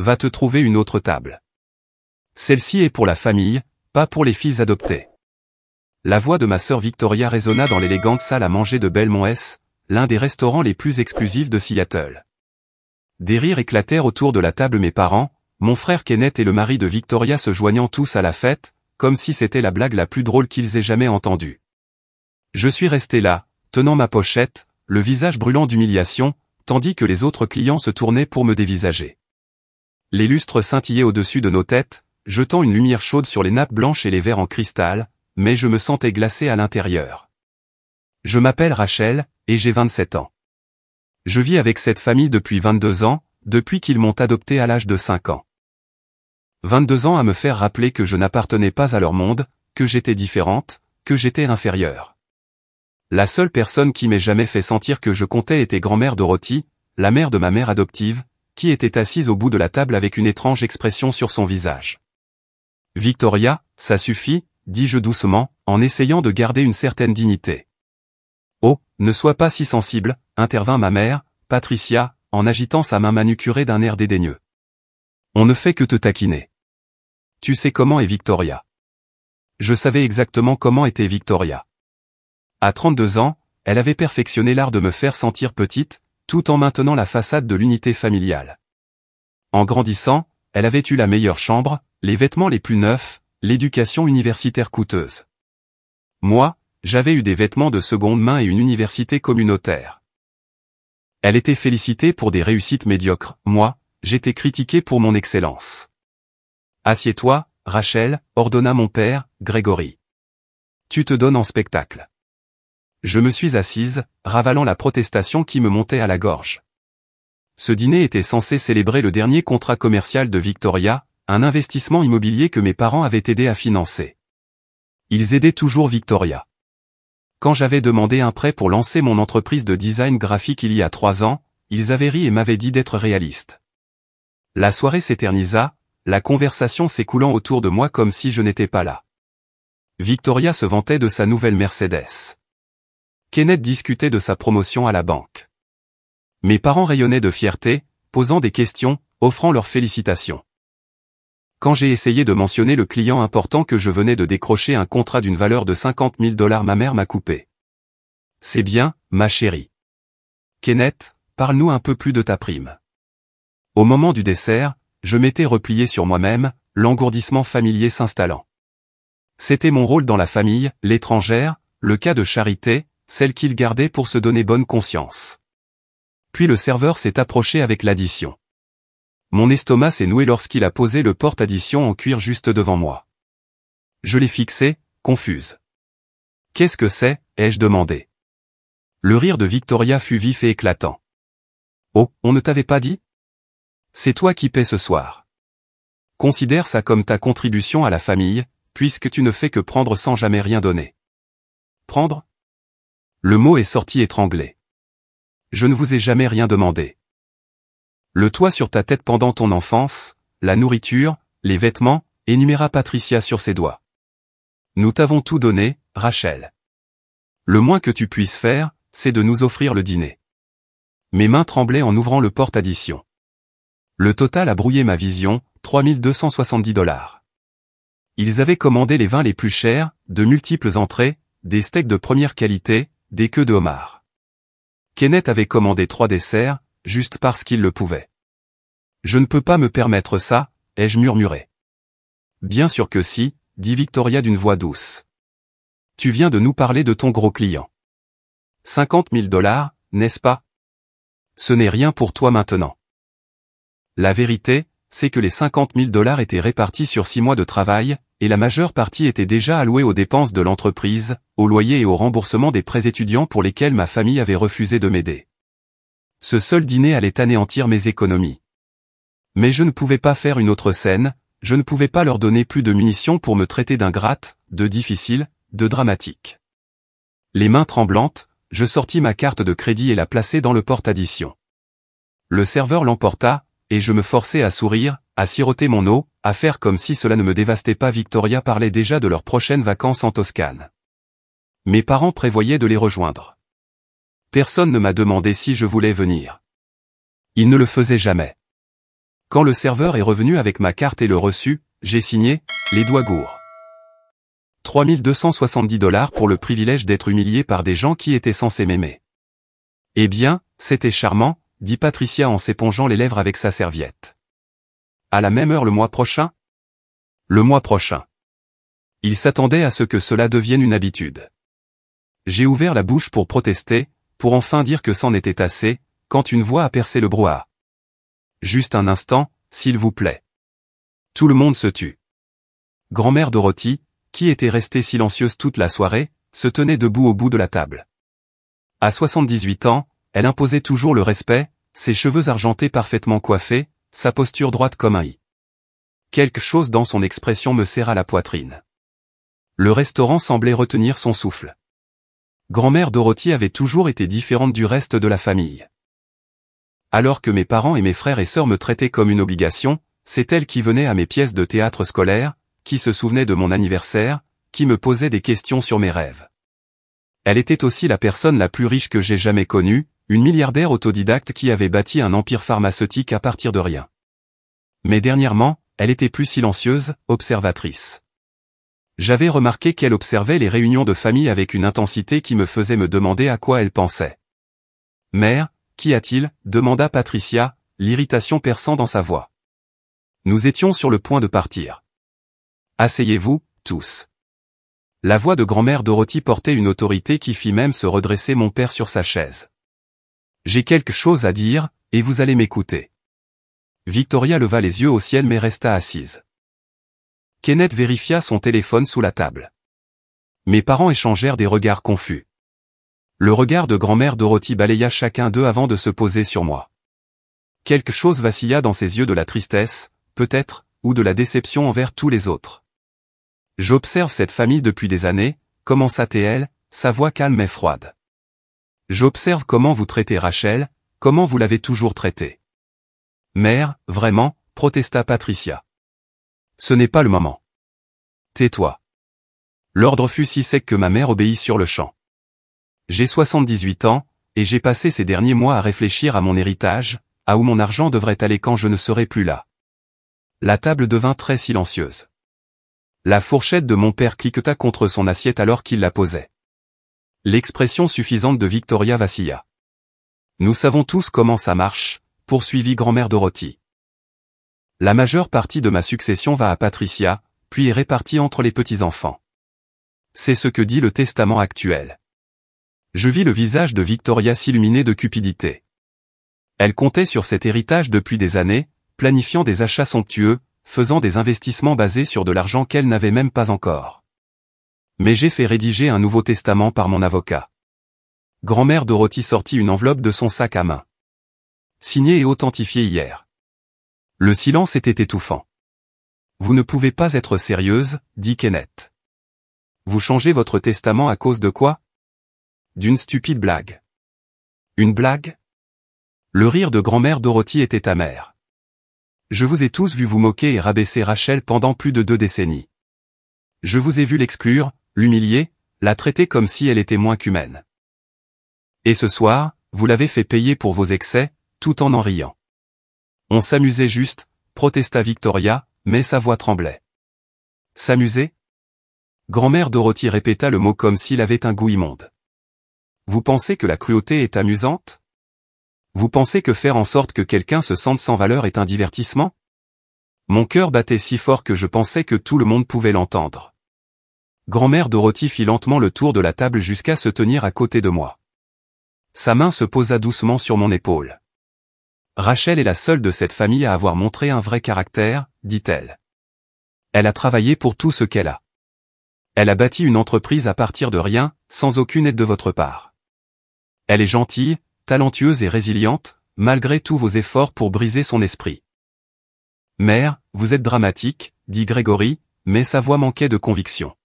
va te trouver une autre table. Celle-ci est pour la famille, pas pour les filles adoptées. La voix de ma sœur Victoria résonna dans l'élégante salle à manger de Belmont S, l'un des restaurants les plus exclusifs de Seattle. Des rires éclatèrent autour de la table, mes parents, mon frère Kenneth et le mari de Victoria se joignant tous à la fête, comme si c'était la blague la plus drôle qu'ils aient jamais entendue. Je suis resté là, tenant ma pochette, le visage brûlant d'humiliation, tandis que les autres clients se tournaient pour me dévisager. Les lustres scintillaient au-dessus de nos têtes, jetant une lumière chaude sur les nappes blanches et les verres en cristal, mais je me sentais glacé à l'intérieur. Je m'appelle Rachel, et j'ai 27 ans. Je vis avec cette famille depuis 22 ans, depuis qu'ils m'ont adopté à l'âge de 5 ans. 22 ans à me faire rappeler que je n'appartenais pas à leur monde, que j'étais différente, que j'étais inférieure. La seule personne qui m'ait jamais fait sentir que je comptais était grand-mère Dorothy, la mère de ma mère adoptive, qui était assise au bout de la table avec une étrange expression sur son visage. « Victoria, ça suffit », dis-je doucement, en essayant de garder une certaine dignité. « Oh, ne sois pas si sensible », intervint ma mère, Patricia, en agitant sa main manucurée d'un air dédaigneux. « On ne fait que te taquiner. Tu sais comment est Victoria. » Je savais exactement comment était Victoria. À 32 ans, elle avait perfectionné l'art de me faire sentir petite, tout en maintenant la façade de l'unité familiale. En grandissant, elle avait eu la meilleure chambre, les vêtements les plus neufs, l'éducation universitaire coûteuse. Moi, j'avais eu des vêtements de seconde main et une université communautaire. Elle était félicitée pour des réussites médiocres, moi, j'étais critiqué pour mon excellence. « Assieds-toi, Rachel », ordonna mon père, Grégory. « Tu te donnes en spectacle. » Je me suis assise, ravalant la protestation qui me montait à la gorge. Ce dîner était censé célébrer le dernier contrat commercial de Victoria, un investissement immobilier que mes parents avaient aidé à financer. Ils aidaient toujours Victoria. Quand j'avais demandé un prêt pour lancer mon entreprise de design graphique il y a 3 ans, ils avaient ri et m'avaient dit d'être réaliste. La soirée s'éternisa, la conversation s'écoulant autour de moi comme si je n'étais pas là. Victoria se vantait de sa nouvelle Mercedes. Kenneth discutait de sa promotion à la banque. Mes parents rayonnaient de fierté, posant des questions, offrant leurs félicitations. Quand j'ai essayé de mentionner le client important que je venais de décrocher un contrat d'une valeur de $50 000, ma mère m'a coupé. « C'est bien, ma chérie. Kenneth, parle-nous un peu plus de ta prime. » Au moment du dessert, je m'étais replié sur moi-même, l'engourdissement familier s'installant. C'était mon rôle dans la famille, l'étrangère, le cas de charité, celle qu'il gardait pour se donner bonne conscience. Puis le serveur s'est approché avec l'addition. Mon estomac s'est noué lorsqu'il a posé le porte-addition en cuir juste devant moi. Je l'ai fixé, confuse. « Qu'est-ce que c'est ?» ai-je demandé. Le rire de Victoria fut vif et éclatant. « Oh, on ne t'avait pas dit ? C'est toi qui paies ce soir. Considère ça comme ta contribution à la famille, puisque tu ne fais que prendre sans jamais rien donner. » Prendre ? Le mot est sorti étranglé. Je ne vous ai jamais rien demandé. Le toit sur ta tête pendant ton enfance, la nourriture, les vêtements, énuméra Patricia sur ses doigts. Nous t'avons tout donné, Rachel. Le moins que tu puisses faire, c'est de nous offrir le dîner. Mes mains tremblaient en ouvrant le porte-addition. Le total a brouillé ma vision, $3270. Ils avaient commandé les vins les plus chers, de multiples entrées, des steaks de première qualité, des queues de homard. Kenneth avait commandé 3 desserts, juste parce qu'il le pouvait. Je ne peux pas me permettre ça, ai-je murmuré. Bien sûr que si, dit Victoria d'une voix douce. Tu viens de nous parler de ton gros client. $50 000, n'est-ce pas? Ce n'est rien pour toi maintenant. La vérité, c'est que les $50 000 étaient répartis sur 6 mois de travail, et la majeure partie était déjà allouée aux dépenses de l'entreprise, au loyer et au remboursement des prêts étudiants pour lesquels ma famille avait refusé de m'aider. Ce seul dîner allait anéantir mes économies. Mais je ne pouvais pas faire une autre scène, je ne pouvais pas leur donner plus de munitions pour me traiter d'ingrate, de difficile, de dramatique. Les mains tremblantes, je sortis ma carte de crédit et la plaçai dans le porte-addition. Le serveur l'emporta, et je me forçai à sourire, à siroter mon eau, à faire comme si cela ne me dévastait pas. Victoria parlait déjà de leurs prochaines vacances en Toscane. Mes parents prévoyaient de les rejoindre. Personne ne m'a demandé si je voulais venir. Ils ne le faisaient jamais. Quand le serveur est revenu avec ma carte et le reçu, j'ai signé, les doigts gourds. 3270 $ pour le privilège d'être humilié par des gens qui étaient censés m'aimer. Eh bien, c'était charmant, dit Patricia en s'épongeant les lèvres avec sa serviette. À la même heure le mois prochain? Le mois prochain. Il s'attendait à ce que cela devienne une habitude. J'ai ouvert la bouche pour protester, pour enfin dire que c'en était assez, quand une voix a percé le brouhaha. Juste un instant, s'il vous plaît. Tout le monde se tut. Grand-mère Dorothy, qui était restée silencieuse toute la soirée, se tenait debout au bout de la table. À 78 ans, elle imposait toujours le respect, ses cheveux argentés parfaitement coiffés, sa posture droite comme un i. Quelque chose dans son expression me serra la poitrine. Le restaurant semblait retenir son souffle. Grand-mère Dorothy avait toujours été différente du reste de la famille. Alors que mes parents et mes frères et sœurs me traitaient comme une obligation, c'est elle qui venait à mes pièces de théâtre scolaire, qui se souvenait de mon anniversaire, qui me posait des questions sur mes rêves. Elle était aussi la personne la plus riche que j'ai jamais connue, une milliardaire autodidacte qui avait bâti un empire pharmaceutique à partir de rien. Mais dernièrement, elle était plus silencieuse, observatrice. J'avais remarqué qu'elle observait les réunions de famille avec une intensité qui me faisait me demander à quoi elle pensait. « Mère, qu'y a-t-il » demanda Patricia, l'irritation perçant dans sa voix. Nous étions sur le point de partir. « Asseyez-vous, tous. » La voix de grand-mère Dorothy portait une autorité qui fit même se redresser mon père sur sa chaise. « J'ai quelque chose à dire, et vous allez m'écouter. » Victoria leva les yeux au ciel mais resta assise. Kenneth vérifia son téléphone sous la table. Mes parents échangèrent des regards confus. Le regard de grand-mère Dorothy balaya chacun d'eux avant de se poser sur moi. Quelque chose vacilla dans ses yeux, de la tristesse, peut-être, ou de la déception envers tous les autres. J'observe cette famille depuis des années, commença-t-elle, sa voix calme et froide. J'observe comment vous traitez Rachel, comment vous l'avez toujours traitée. Mère, vraiment, protesta Patricia. Ce n'est pas le moment. Tais-toi. L'ordre fut si sec que ma mère obéit sur le champ. J'ai 78 ans, et j'ai passé ces derniers mois à réfléchir à mon héritage, à où mon argent devrait aller quand je ne serai plus là. La table devint très silencieuse. La fourchette de mon père cliqueta contre son assiette alors qu'il la posait. L'expression suffisante de Victoria vacilla. Nous savons tous comment ça marche, poursuivit grand-mère Dorothy. La majeure partie de ma succession va à Patricia, puis est répartie entre les petits-enfants. C'est ce que dit le testament actuel. Je vis le visage de Victoria s'illuminer de cupidité. Elle comptait sur cet héritage depuis des années, planifiant des achats somptueux, faisant des investissements basés sur de l'argent qu'elle n'avait même pas encore. Mais j'ai fait rédiger un nouveau testament par mon avocat. Grand-mère Dorothy sortit une enveloppe de son sac à main. Signée et authentifiée hier. Le silence était étouffant. Vous ne pouvez pas être sérieuse, dit Kenneth. Vous changez votre testament à cause de quoi? D'une stupide blague. Une blague? Le rire de grand-mère Dorothy était amer. Je vous ai tous vu vous moquer et rabaisser Rachel pendant plus de 2 décennies. Je vous ai vu l'exclure, l'humilier, la traiter comme si elle était moins qu'humaine. Et ce soir, vous l'avez fait payer pour vos excès, tout en riant. On s'amusait juste, protesta Victoria, mais sa voix tremblait. S'amuser? Grand-mère Dorothy répéta le mot comme s'il avait un goût immonde. Vous pensez que la cruauté est amusante? Vous pensez que faire en sorte que quelqu'un se sente sans valeur est un divertissement? Mon cœur battait si fort que je pensais que tout le monde pouvait l'entendre. Grand-mère Dorothy fit lentement le tour de la table jusqu'à se tenir à côté de moi. Sa main se posa doucement sur mon épaule. Rachel est la seule de cette famille à avoir montré un vrai caractère, dit-elle. Elle a travaillé pour tout ce qu'elle a. Elle a bâti une entreprise à partir de rien, sans aucune aide de votre part. Elle est gentille, talentueuse et résiliente, malgré tous vos efforts pour briser son esprit. Mère, vous êtes dramatique, dit Grégory, mais sa voix manquait de conviction.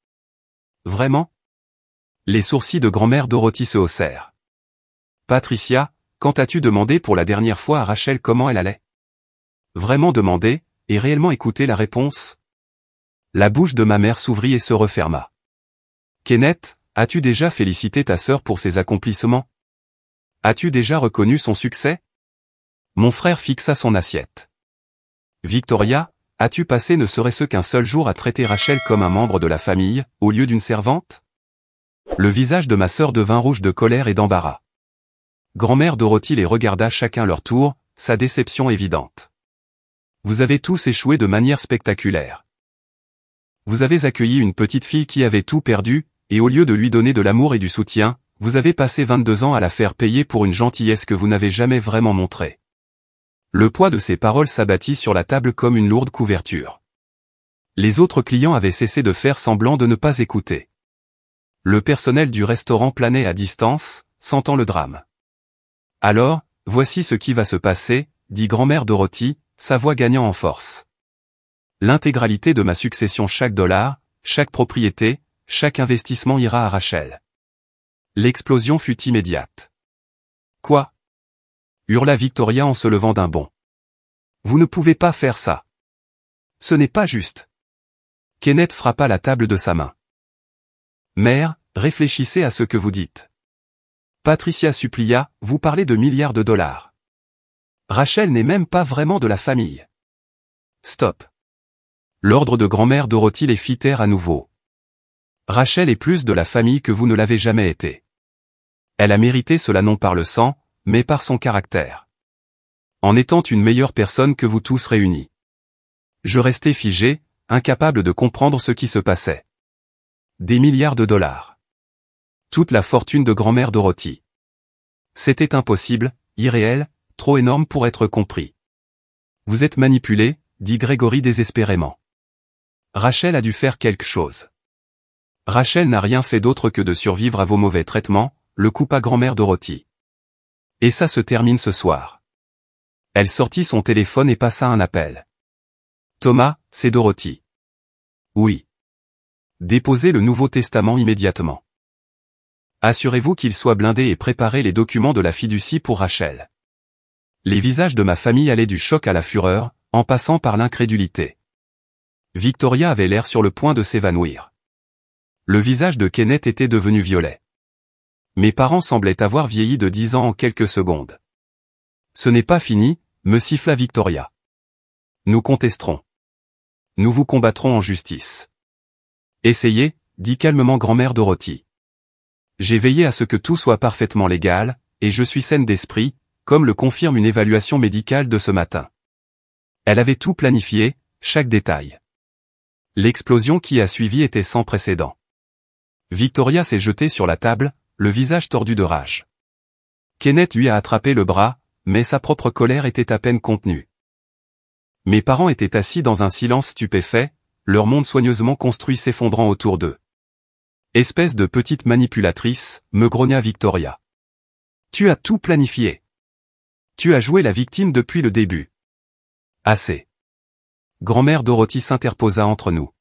Vraiment? Les sourcils de grand-mère Dorothy se haussèrent. Patricia, quand as-tu demandé pour la dernière fois à Rachel comment elle allait? Vraiment demandé, et réellement écouté la réponse? La bouche de ma mère s'ouvrit et se referma. Kenneth, as-tu déjà félicité ta sœur pour ses accomplissements? As-tu déjà reconnu son succès? Mon frère fixa son assiette. Victoria, as-tu passé ne serait-ce qu'un seul jour à traiter Rachel comme un membre de la famille, au lieu d'une servante? Le visage de ma sœur devint rouge de colère et d'embarras. Grand-mère Dorothy les regarda chacun leur tour, sa déception évidente. Vous avez tous échoué de manière spectaculaire. Vous avez accueilli une petite fille qui avait tout perdu, et au lieu de lui donner de l'amour et du soutien, vous avez passé 22 ans à la faire payer pour une gentillesse que vous n'avez jamais vraiment montrée. Le poids de ces paroles s'abattit sur la table comme une lourde couverture. Les autres clients avaient cessé de faire semblant de ne pas écouter. Le personnel du restaurant planait à distance, sentant le drame. Alors, voici ce qui va se passer, dit grand-mère Dorothy, sa voix gagnant en force. L'intégralité de ma succession, chaque dollar, chaque propriété, chaque investissement ira à Rachel. L'explosion fut immédiate. Quoi? Hurla Victoria en se levant d'un bond. Vous ne pouvez pas faire ça. Ce n'est pas juste. Kenneth frappa la table de sa main. Mère, réfléchissez à ce que vous dites. Patricia supplia, vous parlez de milliards de dollars. Rachel n'est même pas vraiment de la famille. Stop. L'ordre de grand-mère Dorothy les fit taire à nouveau. Rachel est plus de la famille que vous ne l'avez jamais été. Elle a mérité cela non par le sang, mais par son caractère. En étant une meilleure personne que vous tous réunis. Je restais figé, incapable de comprendre ce qui se passait. Des milliards de dollars. Toute la fortune de grand-mère Dorothy. C'était impossible, irréel, trop énorme pour être compris. Vous êtes manipulé, dit Grégory désespérément. Rachel a dû faire quelque chose. Rachel n'a rien fait d'autre que de survivre à vos mauvais traitements, le coupa grand-mère Dorothy. Et ça se termine ce soir. Elle sortit son téléphone et passa un appel. Thomas, c'est Dorothy. Oui. Déposez le Nouveau Testament immédiatement. Assurez-vous qu'il soit blindé et préparez les documents de la fiducie pour Rachel. Les visages de ma famille allaient du choc à la fureur, en passant par l'incrédulité. Victoria avait l'air sur le point de s'évanouir. Le visage de Kenneth était devenu violet. Mes parents semblaient avoir vieilli de 10 ans en quelques secondes. Ce n'est pas fini, me siffla Victoria. Nous contesterons. Nous vous combattrons en justice. Essayez, dit calmement grand-mère Dorothy. J'ai veillé à ce que tout soit parfaitement légal, et je suis saine d'esprit, comme le confirme une évaluation médicale de ce matin. Elle avait tout planifié, chaque détail. L'explosion qui a suivi était sans précédent. Victoria s'est jetée sur la table, le visage tordu de rage. Kenneth lui a attrapé le bras, mais sa propre colère était à peine contenue. Mes parents étaient assis dans un silence stupéfait, leur monde soigneusement construit s'effondrant autour d'eux. Espèce de petite manipulatrice, me grogna Victoria. Tu as tout planifié. Tu as joué la victime depuis le début. Assez. Grand-mère Dorothy s'interposa entre nous.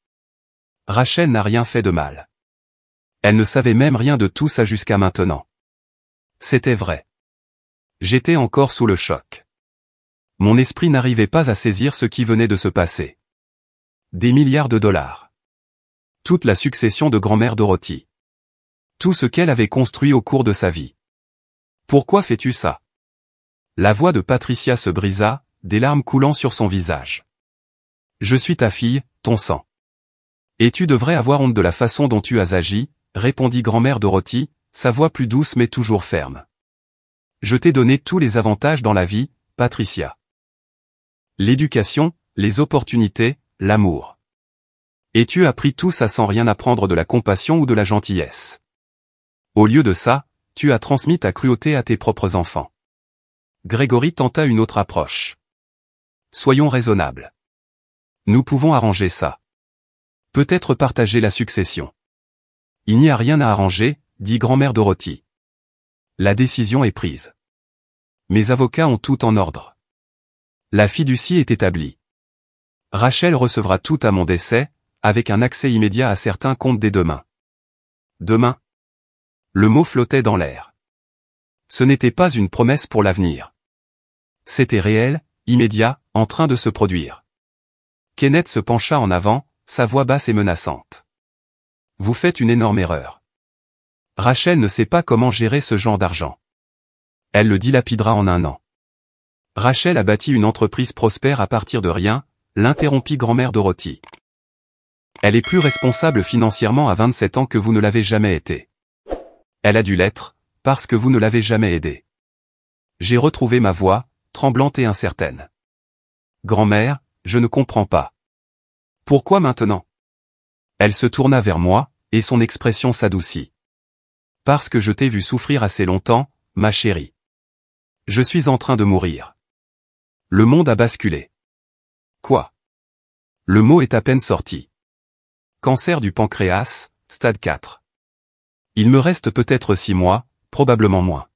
Rachel n'a rien fait de mal. Elle ne savait même rien de tout ça jusqu'à maintenant. C'était vrai. J'étais encore sous le choc. Mon esprit n'arrivait pas à saisir ce qui venait de se passer. Des milliards de dollars. Toute la succession de grand-mère Dorothy. Tout ce qu'elle avait construit au cours de sa vie. Pourquoi fais-tu ça? La voix de Patricia se brisa, des larmes coulant sur son visage. Je suis ta fille, ton sang. Et tu devrais avoir honte de la façon dont tu as agi, répondit grand-mère Dorothy, sa voix plus douce mais toujours ferme. Je t'ai donné tous les avantages dans la vie, Patricia. L'éducation, les opportunités, l'amour. Et tu as pris tout ça sans rien apprendre de la compassion ou de la gentillesse. Au lieu de ça, tu as transmis ta cruauté à tes propres enfants. Grégory tenta une autre approche. Soyons raisonnables. Nous pouvons arranger ça. Peut-être partager la succession. Il n'y a rien à arranger, dit grand-mère Dorothy. La décision est prise. Mes avocats ont tout en ordre. La fiducie est établie. Rachel recevra tout à mon décès, avec un accès immédiat à certains comptes dès demain. Demain? Le mot flottait dans l'air. Ce n'était pas une promesse pour l'avenir. C'était réel, immédiat, en train de se produire. Kenneth se pencha en avant, sa voix basse et menaçante. Vous faites une énorme erreur. Rachel ne sait pas comment gérer ce genre d'argent. Elle le dilapidera en un an. Rachel a bâti une entreprise prospère à partir de rien, l'interrompit grand-mère Dorothy. Elle est plus responsable financièrement à 27 ans que vous ne l'avez jamais été. Elle a dû l'être, parce que vous ne l'avez jamais aidée. J'ai retrouvé ma voix, tremblante et incertaine. Grand-mère, je ne comprends pas. Pourquoi maintenant? Elle se tourna vers moi, et son expression s'adoucit. Parce que je t'ai vu souffrir assez longtemps, ma chérie. Je suis en train de mourir. Le monde a basculé. Quoi? Le mot est à peine sorti. Cancer du pancréas, stade 4. Il me reste peut-être 6 mois, probablement moins.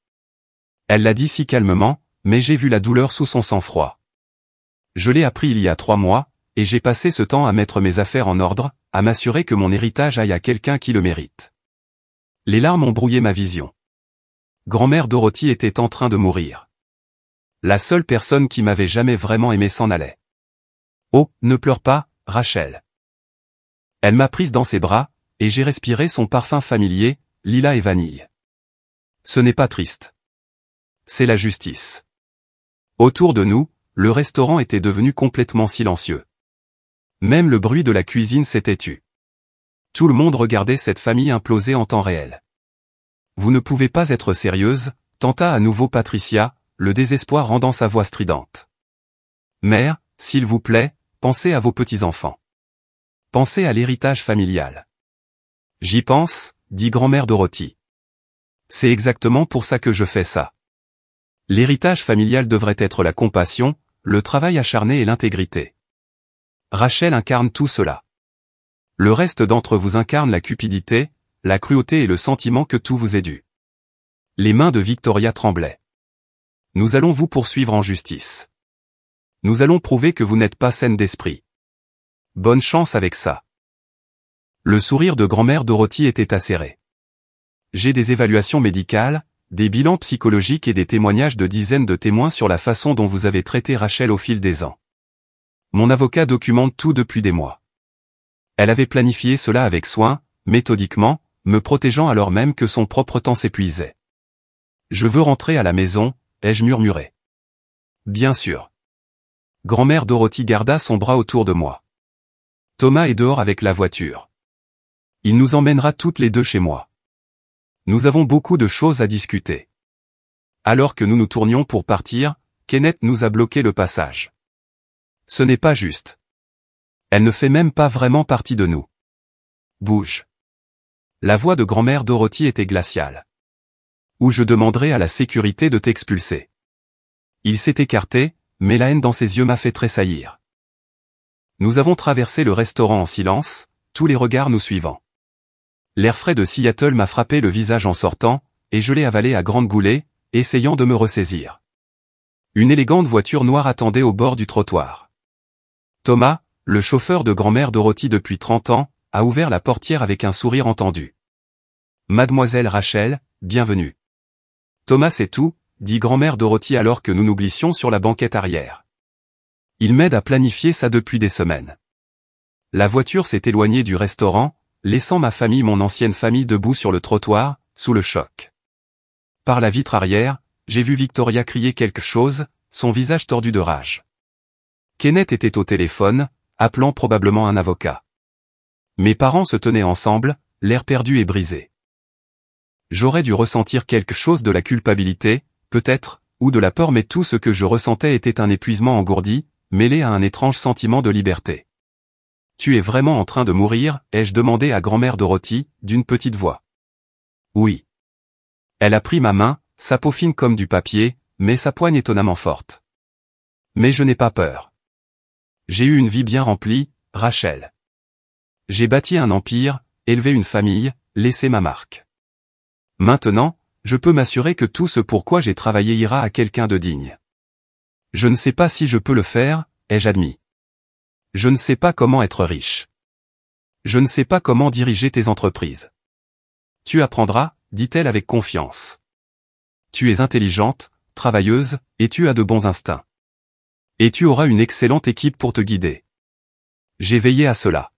Elle l'a dit si calmement, mais j'ai vu la douleur sous son sang-froid. Je l'ai appris il y a 3 mois, et j'ai passé ce temps à mettre mes affaires en ordre, à m'assurer que mon héritage aille à quelqu'un qui le mérite. Les larmes ont brouillé ma vision. Grand-mère Dorothy était en train de mourir. La seule personne qui m'avait jamais vraiment aimé s'en allait. Oh, ne pleure pas, Rachel. Elle m'a prise dans ses bras, et j'ai respiré son parfum familier, lilas et vanille. Ce n'est pas triste. C'est la justice. Autour de nous, le restaurant était devenu complètement silencieux. Même le bruit de la cuisine s'était tu. Tout le monde regardait cette famille imploser en temps réel. Vous ne pouvez pas être sérieuse, tenta à nouveau Patricia, le désespoir rendant sa voix stridente. Mère, s'il vous plaît, pensez à vos petits-enfants. Pensez à l'héritage familial. J'y pense, dit grand-mère Dorothy. C'est exactement pour ça que je fais ça. L'héritage familial devrait être la compassion, le travail acharné et l'intégrité. Rachel incarne tout cela. Le reste d'entre vous incarne la cupidité, la cruauté et le sentiment que tout vous est dû. Les mains de Victoria tremblaient. Nous allons vous poursuivre en justice. Nous allons prouver que vous n'êtes pas saine d'esprit. Bonne chance avec ça. Le sourire de grand-mère Dorothy était acéré. J'ai des évaluations médicales, des bilans psychologiques et des témoignages de dizaines de témoins sur la façon dont vous avez traité Rachel au fil des ans. Mon avocat documente tout depuis des mois. Elle avait planifié cela avec soin, méthodiquement, me protégeant alors même que son propre temps s'épuisait. Je veux rentrer à la maison, ai-je murmuré. Bien sûr. Grand-mère Dorothy garda son bras autour de moi. Thomas est dehors avec la voiture. Il nous emmènera toutes les deux chez moi. Nous avons beaucoup de choses à discuter. Alors que nous nous tournions pour partir, Kenneth nous a bloqué le passage. Ce n'est pas juste. Elle ne fait même pas vraiment partie de nous. Bouge. La voix de grand-mère Dorothy était glaciale. Ou je demanderai à la sécurité de t'expulser. Il s'est écarté, mais la haine dans ses yeux m'a fait tressaillir. Nous avons traversé le restaurant en silence, tous les regards nous suivant. L'air frais de Seattle m'a frappé le visage en sortant, et je l'ai avalé à grandes goulées, essayant de me ressaisir. Une élégante voiture noire attendait au bord du trottoir. Thomas, le chauffeur de grand-mère Dorothy depuis 30 ans, a ouvert la portière avec un sourire entendu. Mademoiselle Rachel, bienvenue. Thomas c'est tout, dit grand-mère Dorothy alors que nous nous glissions sur la banquette arrière. Il m'aide à planifier ça depuis des semaines. La voiture s'est éloignée du restaurant, laissant ma famille, mon ancienne famille debout sur le trottoir, sous le choc. Par la vitre arrière, j'ai vu Victoria crier quelque chose, son visage tordu de rage. Kenneth était au téléphone, appelant probablement un avocat. Mes parents se tenaient ensemble, l'air perdu et brisé. J'aurais dû ressentir quelque chose de la culpabilité, peut-être, ou de la peur, mais tout ce que je ressentais était un épuisement engourdi, mêlé à un étrange sentiment de liberté. Tu es vraiment en train de mourir, ai-je demandé à grand-mère Dorothy, d'une petite voix. Oui. Elle a pris ma main, sa peau fine comme du papier, mais sa poigne étonnamment forte. Mais je n'ai pas peur. J'ai eu une vie bien remplie, Rachel. J'ai bâti un empire, élevé une famille, laissé ma marque. Maintenant, je peux m'assurer que tout ce pourquoi j'ai travaillé ira à quelqu'un de digne. Je ne sais pas si je peux le faire, ai-je admis. Je ne sais pas comment être riche. Je ne sais pas comment diriger tes entreprises. Tu apprendras, dit-elle avec confiance. Tu es intelligente, travailleuse, et tu as de bons instincts. Et tu auras une excellente équipe pour te guider. J'ai veillé à cela.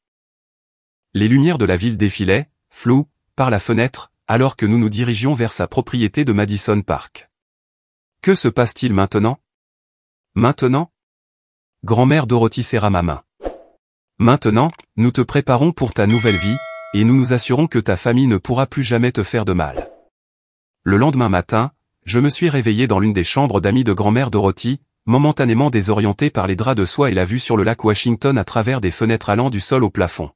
Les lumières de la ville défilaient, floues, par la fenêtre, alors que nous nous dirigions vers sa propriété de Madison Park. Que se passe-t-il maintenant? Maintenant? Grand-mère Dorothy serra ma main. Maintenant, nous te préparons pour ta nouvelle vie, et nous nous assurons que ta famille ne pourra plus jamais te faire de mal. Le lendemain matin, je me suis réveillé dans l'une des chambres d'amis de grand-mère Dorothy, momentanément désorienté par les draps de soie et la vue sur le lac Washington à travers des fenêtres allant du sol au plafond.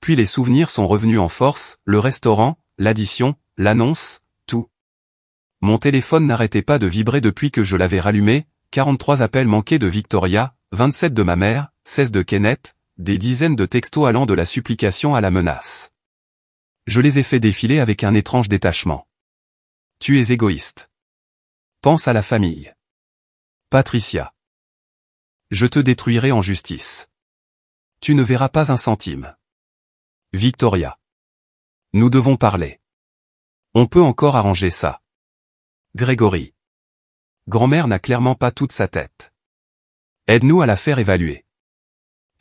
Puis les souvenirs sont revenus en force, le restaurant, l'addition, l'annonce, tout. Mon téléphone n'arrêtait pas de vibrer depuis que je l'avais rallumé, 43 appels manqués de Victoria, 27 de ma mère, 16 de Kenneth, des dizaines de textos allant de la supplication à la menace. Je les ai fait défiler avec un étrange détachement. Tu es égoïste. Pense à la famille. Patricia. Je te détruirai en justice. Tu ne verras pas un centime. Victoria. Nous devons parler. On peut encore arranger ça. Grégory. Grand-mère n'a clairement pas toute sa tête. Aide-nous à la faire évaluer.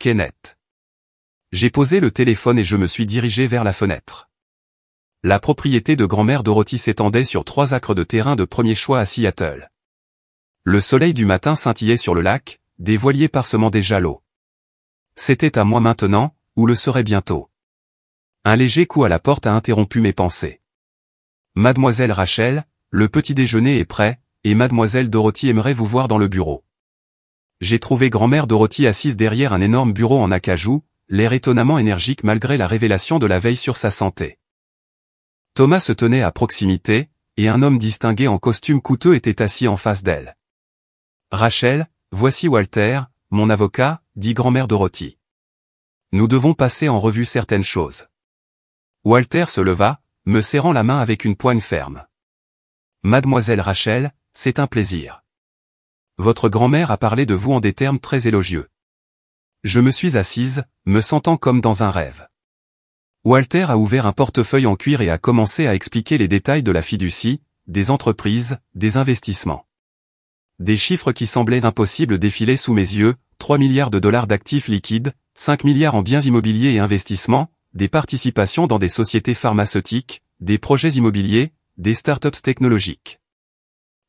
Kenneth. J'ai posé le téléphone et je me suis dirigé vers la fenêtre. La propriété de grand-mère Dorothy s'étendait sur 3 acres de terrain de premier choix à Seattle. Le soleil du matin scintillait sur le lac, des voiliers parsemant déjà l'eau. C'était à moi maintenant, ou le serait bientôt. Un léger coup à la porte a interrompu mes pensées. Mademoiselle Rachel, le petit déjeuner est prêt, et Mademoiselle Dorothy aimerait vous voir dans le bureau. J'ai trouvé grand-mère Dorothy assise derrière un énorme bureau en acajou, l'air étonnamment énergique malgré la révélation de la veille sur sa santé. Thomas se tenait à proximité, et un homme distingué en costume coûteux était assis en face d'elle. Rachel, voici Walter, mon avocat, dit grand-mère Dorothy. Nous devons passer en revue certaines choses. Walter se leva, me serrant la main avec une poigne ferme. Mademoiselle Rachel, c'est un plaisir. Votre grand-mère a parlé de vous en des termes très élogieux. Je me suis assise, me sentant comme dans un rêve. Walter a ouvert un portefeuille en cuir et a commencé à expliquer les détails de la fiducie, des entreprises, des investissements. Des chiffres qui semblaient impossibles défilaient sous mes yeux, 3 milliards de dollars d'actifs liquides, 5 milliards en biens immobiliers et investissements, des participations dans des sociétés pharmaceutiques, des projets immobiliers, des startups technologiques.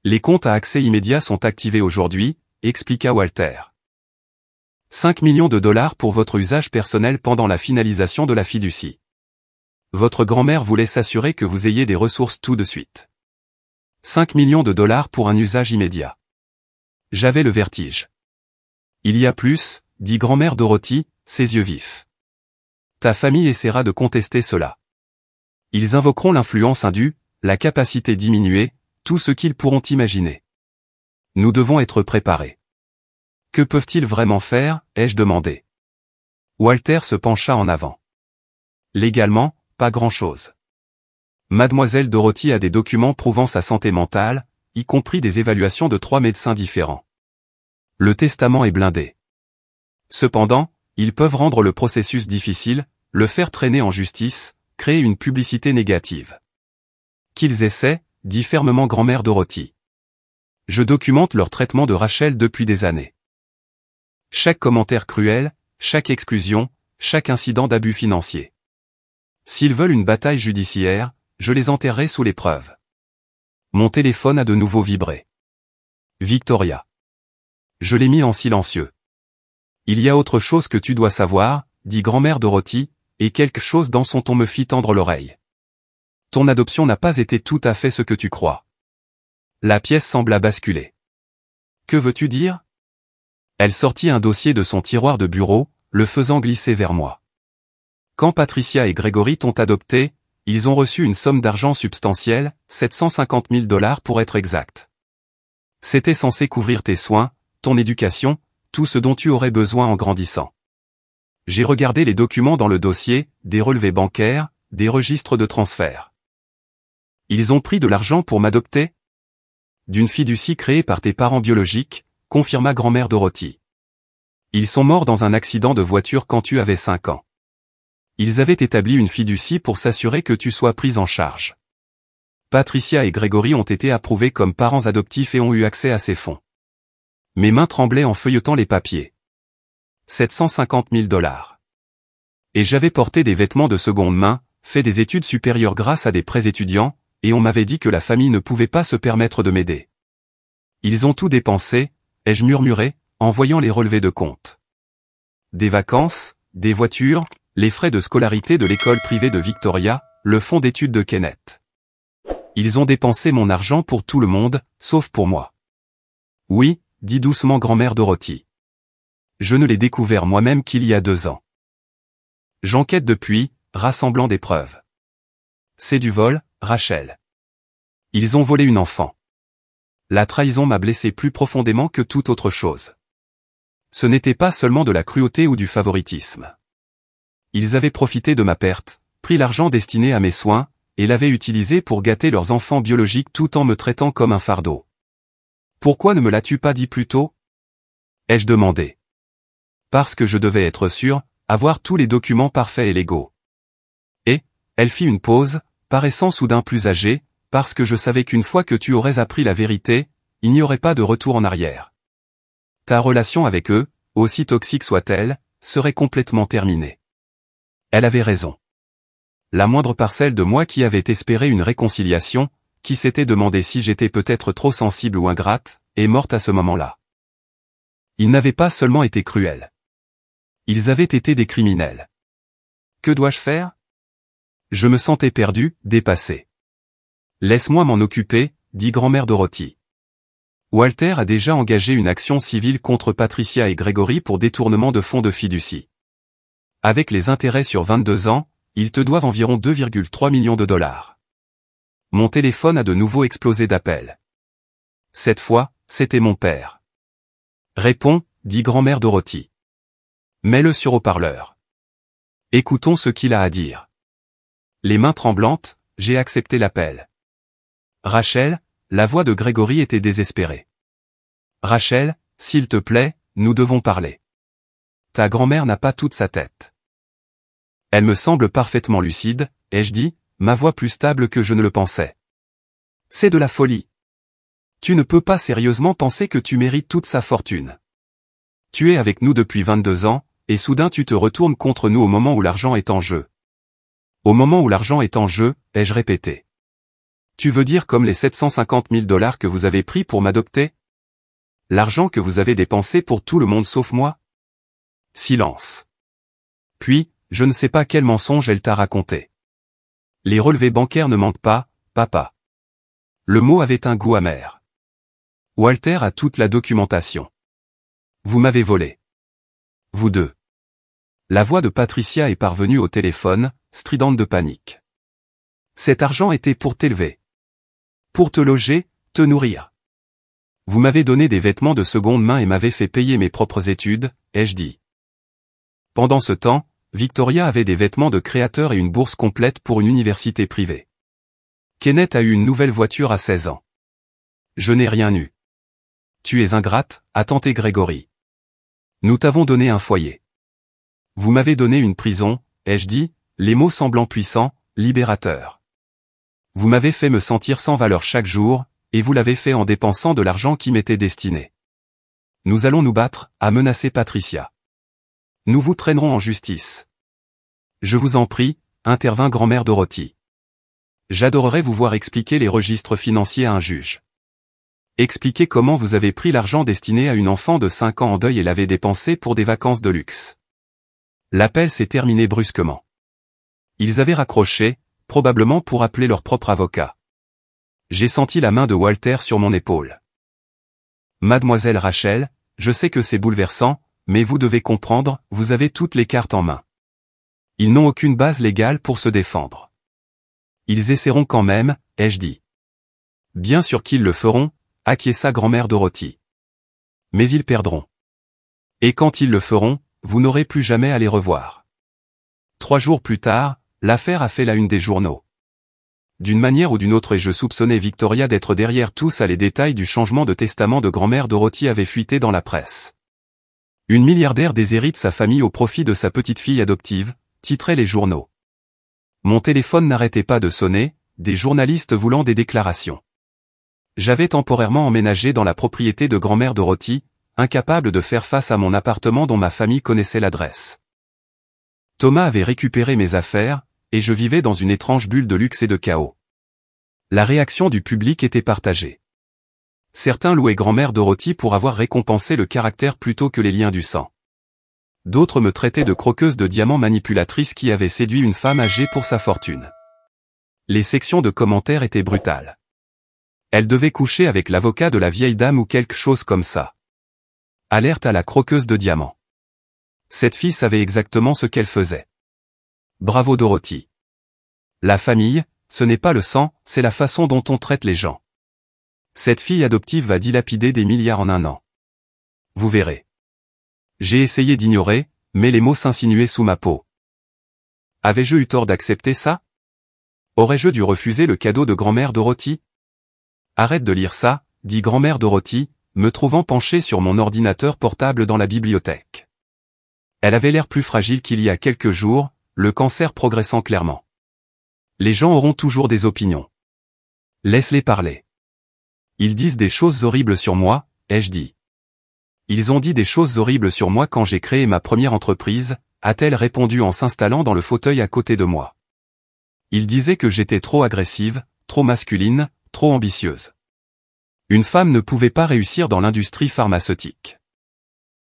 Les comptes à accès immédiat sont activés aujourd'hui, expliqua Walter. 5 millions de dollars pour votre usage personnel pendant la finalisation de la fiducie. Votre grand-mère voulait s'assurer que vous ayez des ressources tout de suite. 5 millions de dollars pour un usage immédiat. J'avais le vertige. Il y a plus, dit grand-mère Dorothy, ses yeux vifs. Ta famille essaiera de contester cela. Ils invoqueront l'influence indue, la capacité diminuée, tout ce qu'ils pourront imaginer. Nous devons être préparés. Que peuvent-ils vraiment faire, ai-je demandé. Walter se pencha en avant. Légalement, pas grand-chose. Mademoiselle Dorothy a des documents prouvant sa santé mentale, y compris des évaluations de 3 médecins différents. Le testament est blindé. Cependant, ils peuvent rendre le processus difficile, le faire traîner en justice, créer une publicité négative. Qu'ils essaient, dit fermement grand-mère Dorothy. Je documente leur traitement de Rachel depuis des années. Chaque commentaire cruel, chaque exclusion, chaque incident d'abus financier. S'ils veulent une bataille judiciaire, je les enterrerai sous les preuves. Mon téléphone a de nouveau vibré. Victoria. Je l'ai mis en silencieux. Il y a autre chose que tu dois savoir, dit grand-mère Dorothy, et quelque chose dans son ton me fit tendre l'oreille. Ton adoption n'a pas été tout à fait ce que tu crois. La pièce sembla basculer. Que veux-tu dire? Elle sortit un dossier de son tiroir de bureau, le faisant glisser vers moi. Quand Patricia et Grégory t'ont adopté, ils ont reçu une somme d'argent substantielle, 750 000 dollars pour être exact. C'était censé couvrir tes soins, ton éducation, tout ce dont tu aurais besoin en grandissant. J'ai regardé les documents dans le dossier, des relevés bancaires, des registres de transfert. Ils ont pris de l'argent pour m'adopter? D'une fiducie créée par tes parents biologiques, confirma grand-mère Dorothy. Ils sont morts dans un accident de voiture quand tu avais 5 ans. Ils avaient établi une fiducie pour s'assurer que tu sois prise en charge. Patricia et Grégory ont été approuvés comme parents adoptifs et ont eu accès à ces fonds. Mes mains tremblaient en feuilletant les papiers. 750 000 dollars. Et j'avais porté des vêtements de seconde main, fait des études supérieures grâce à des prêts étudiants, et on m'avait dit que la famille ne pouvait pas se permettre de m'aider. Ils ont tout dépensé, ai-je murmuré, en voyant les relevés de compte. Des vacances, des voitures, les frais de scolarité de l'école privée de Victoria, le fonds d'études de Kenneth. Ils ont dépensé mon argent pour tout le monde, sauf pour moi. Oui, dit doucement grand-mère Dorothy. Je ne l'ai découvert moi-même qu'il y a 2 ans. J'enquête depuis, rassemblant des preuves. C'est du vol, Rachel. Ils ont volé une enfant. La trahison m'a blessé plus profondément que toute autre chose. Ce n'était pas seulement de la cruauté ou du favoritisme. Ils avaient profité de ma perte, pris l'argent destiné à mes soins, et l'avaient utilisé pour gâter leurs enfants biologiques tout en me traitant comme un fardeau. Pourquoi ne me l'as-tu pas dit plus tôt? Ai-je demandé. Parce que je devais être sûr, avoir tous les documents parfaits et légaux. Et, elle fit une pause, paraissant soudain plus âgée, parce que je savais qu'une fois que tu aurais appris la vérité, il n'y aurait pas de retour en arrière. Ta relation avec eux, aussi toxique soit-elle, serait complètement terminée. Elle avait raison. La moindre parcelle de moi qui avait espéré une réconciliation, qui s'était demandé si j'étais peut-être trop sensible ou ingrate, est morte à ce moment-là. Ils n'avaient pas seulement été cruels. Ils avaient été des criminels. Que dois-je faire? Je me sentais perdu, dépassé. Laisse-moi m'en occuper, dit grand-mère Dorothy. Walter a déjà engagé une action civile contre Patricia et Gregory pour détournement de fonds de fiducie. Avec les intérêts sur 22 ans, ils te doivent environ 2,3 millions de dollars. Mon téléphone a de nouveau explosé d'appels. Cette fois, c'était mon père. Réponds, dit grand-mère Dorothy. Mets-le sur haut-parleur. Écoutons ce qu'il a à dire. Les mains tremblantes, j'ai accepté l'appel. Rachel, la voix de Gregory était désespérée. Rachel, s'il te plaît, nous devons parler. Ta grand-mère n'a pas toute sa tête. Elle me semble parfaitement lucide, ai-je dit, ma voix plus stable que je ne le pensais. C'est de la folie. Tu ne peux pas sérieusement penser que tu mérites toute sa fortune. Tu es avec nous depuis 22 ans, et soudain tu te retournes contre nous au moment où l'argent est en jeu. Au moment où l'argent est en jeu, ai-je répété. Tu veux dire comme les 750 000 $ que vous avez pris pour m'adopter? L'argent que vous avez dépensé pour tout le monde sauf moi? Silence. Puis, je ne sais pas quel mensonge elle t'a raconté. Les relevés bancaires ne mentent pas, papa. Le mot avait un goût amer. Walter a toute la documentation. Vous m'avez volé. Vous deux. La voix de Patricia est parvenue au téléphone, stridente de panique. Cet argent était pour t'élever. Pour te loger, te nourrir. Vous m'avez donné des vêtements de seconde main et m'avez fait payer mes propres études, ai-je dit. Pendant ce temps, Victoria avait des vêtements de créateur et une bourse complète pour une université privée. Kenneth a eu une nouvelle voiture à 16 ans. Je n'ai rien eu. Tu es ingrate, a tenté Gregory. Nous t'avons donné un foyer. Vous m'avez donné une prison, ai-je dit, les mots semblant puissants, libérateurs. Vous m'avez fait me sentir sans valeur chaque jour, et vous l'avez fait en dépensant de l'argent qui m'était destiné. Nous allons nous battre, a menacé Patricia. Nous vous traînerons en justice. Je vous en prie, intervint grand-mère Dorothy. J'adorerais vous voir expliquer les registres financiers à un juge. Expliquez comment vous avez pris l'argent destiné à une enfant de 5 ans en deuil et l'avez dépensé pour des vacances de luxe. L'appel s'est terminé brusquement. Ils avaient raccroché, probablement pour appeler leur propre avocat. J'ai senti la main de Walter sur mon épaule. Mademoiselle Rachel, je sais que c'est bouleversant, mais vous devez comprendre, vous avez toutes les cartes en main. Ils n'ont aucune base légale pour se défendre. Ils essaieront quand même, ai-je dit. Bien sûr qu'ils le feront, acquiesça grand-mère Dorothy. Mais ils perdront. Et quand ils le feront, vous n'aurez plus jamais à les revoir. 3 jours plus tard, l'affaire a fait la une des journaux. D'une manière ou d'une autre et je soupçonnais Victoria d'être derrière tout ça, les détails du changement de testament de grand-mère Dorothy avaient fuité dans la presse. Une milliardaire déshérite sa famille au profit de sa petite-fille adoptive, titraient les journaux. Mon téléphone n'arrêtait pas de sonner, des journalistes voulant des déclarations. J'avais temporairement emménagé dans la propriété de grand-mère Dorothy, incapable de faire face à mon appartement dont ma famille connaissait l'adresse. Thomas avait récupéré mes affaires, et je vivais dans une étrange bulle de luxe et de chaos. La réaction du public était partagée. Certains louaient grand-mère Dorothy pour avoir récompensé le caractère plutôt que les liens du sang. D'autres me traitaient de croqueuse de diamants manipulatrice qui avait séduit une femme âgée pour sa fortune. Les sections de commentaires étaient brutales. Elle devait coucher avec l'avocat de la vieille dame ou quelque chose comme ça. Alerte à la croqueuse de diamants. Cette fille savait exactement ce qu'elle faisait. Bravo Dorothy. La famille, ce n'est pas le sang, c'est la façon dont on traite les gens. Cette fille adoptive va dilapider des milliards en un an. Vous verrez. J'ai essayé d'ignorer, mais les mots s'insinuaient sous ma peau. Avais-je eu tort d'accepter ça? Aurais-je dû refuser le cadeau de grand-mère Dorothy? Arrête de lire ça, dit grand-mère Dorothy, me trouvant penché sur mon ordinateur portable dans la bibliothèque. Elle avait l'air plus fragile qu'il y a quelques jours, le cancer progressant clairement. Les gens auront toujours des opinions. Laisse-les parler. Ils disent des choses horribles sur moi, ai-je dit. Ils ont dit des choses horribles sur moi quand j'ai créé ma première entreprise, a-t-elle répondu en s'installant dans le fauteuil à côté de moi. Ils disaient que j'étais trop agressive, trop masculine, trop ambitieuse. Une femme ne pouvait pas réussir dans l'industrie pharmaceutique.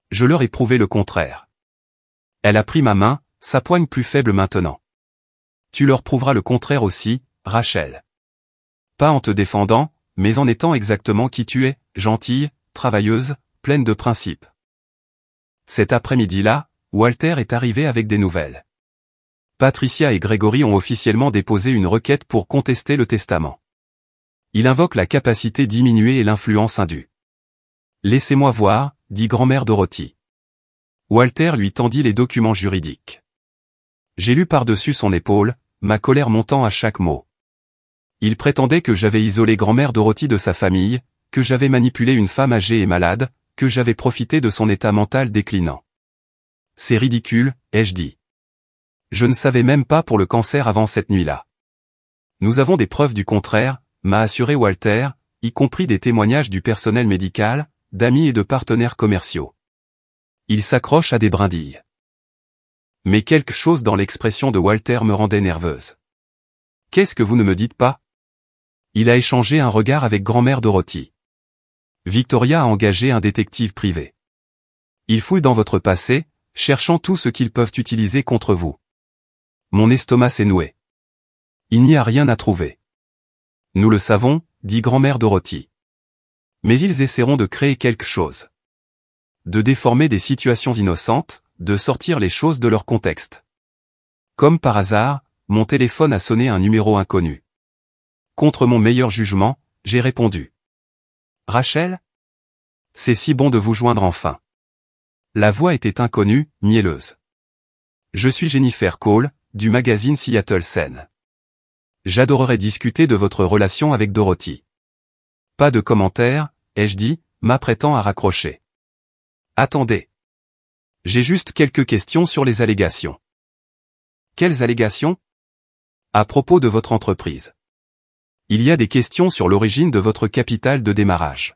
Je leur ai prouvé le contraire. Elle a pris ma main, sa poigne plus faible maintenant. Tu leur prouveras le contraire aussi, Rachel. Pas en te défendant, mais en étant exactement qui tu es, gentille, travailleuse, pleine de principes. Cet après-midi-là, Walter est arrivé avec des nouvelles. Patricia et Gregory ont officiellement déposé une requête pour contester le testament. Il invoque la capacité diminuée et l'influence indue. Laissez-moi voir, dit grand-mère Dorothy. Walter lui tendit les documents juridiques. J'ai lu par-dessus son épaule, ma colère montant à chaque mot. Il prétendait que j'avais isolé grand-mère Dorothy de sa famille, que j'avais manipulé une femme âgée et malade, que j'avais profité de son état mental déclinant. C'est ridicule, ai-je dit. Je ne savais même pas pour le cancer avant cette nuit-là. Nous avons des preuves du contraire, m'a assuré Walter, y compris des témoignages du personnel médical, d'amis et de partenaires commerciaux. Il s'accroche à des brindilles. Mais quelque chose dans l'expression de Walter me rendait nerveuse. Qu'est-ce que vous ne me dites pas? Il a échangé un regard avec grand-mère Dorothy. Victoria a engagé un détective privé. Il fouille dans votre passé, cherchant tout ce qu'ils peuvent utiliser contre vous. Mon estomac s'est noué. Il n'y a rien à trouver. Nous le savons, dit grand-mère Dorothy. Mais ils essaieront de créer quelque chose. De déformer des situations innocentes, de sortir les choses de leur contexte. Comme par hasard, mon téléphone a sonné un numéro inconnu. Contre mon meilleur jugement, j'ai répondu. Rachel? C'est si bon de vous joindre enfin. La voix était inconnue, mielleuse. Je suis Jennifer Cole, du magazine Seattle Scene. J'adorerais discuter de votre relation avec Dorothy. Pas de commentaires, ai-je dit, m'apprêtant à raccrocher. Attendez. J'ai juste quelques questions sur les allégations. Quelles allégations? À propos de votre entreprise. Il y a des questions sur l'origine de votre capital de démarrage.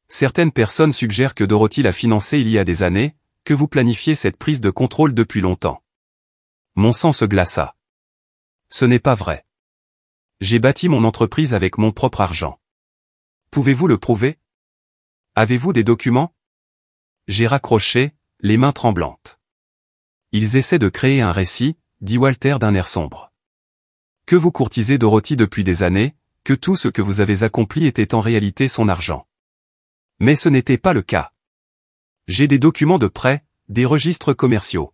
Certaines personnes suggèrent que Dorothy l'a financé il y a des années, que vous planifiez cette prise de contrôle depuis longtemps. Mon sang se glaça. Ce n'est pas vrai. J'ai bâti mon entreprise avec mon propre argent. Pouvez-vous le prouver? Avez-vous des documents? J'ai raccroché, les mains tremblantes. Ils essaient de créer un récit, dit Walter d'un air sombre. Que vous courtisez Dorothy depuis des années, que tout ce que vous avez accompli était en réalité son argent. Mais ce n'était pas le cas. J'ai des documents de prêt, des registres commerciaux.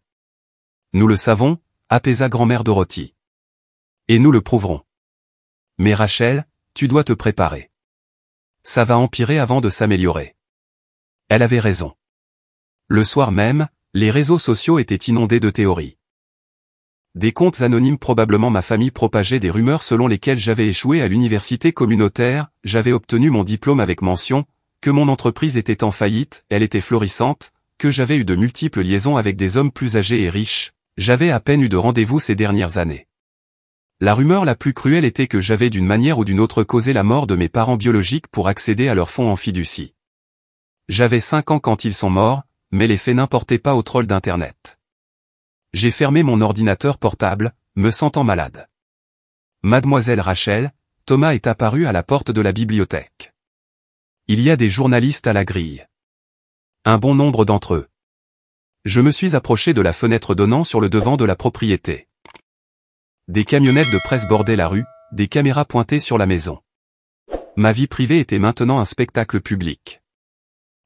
Nous le savons, apaisa grand-mère Dorothy. Et nous le prouverons. Mais Rachel, tu dois te préparer. Ça va empirer avant de s'améliorer. Elle avait raison. Le soir même, les réseaux sociaux étaient inondés de théories. Des comptes anonymes, probablement ma famille, propageaient des rumeurs selon lesquelles j'avais échoué à l'université communautaire, j'avais obtenu mon diplôme avec mention, que mon entreprise était en faillite, elle était florissante, que j'avais eu de multiples liaisons avec des hommes plus âgés et riches, j'avais à peine eu de rendez-vous ces dernières années. La rumeur la plus cruelle était que j'avais d'une manière ou d'une autre causé la mort de mes parents biologiques pour accéder à leurs fonds en fiducie. J'avais 5 ans quand ils sont morts, mais les faits n'importaient pas au troll d'Internet. J'ai fermé mon ordinateur portable, me sentant malade. Mademoiselle Rachel, Thomas est apparu à la porte de la bibliothèque. Il y a des journalistes à la grille. Un bon nombre d'entre eux. Je me suis approché de la fenêtre donnant sur le devant de la propriété. Des camionnettes de presse bordaient la rue, des caméras pointées sur la maison. Ma vie privée était maintenant un spectacle public.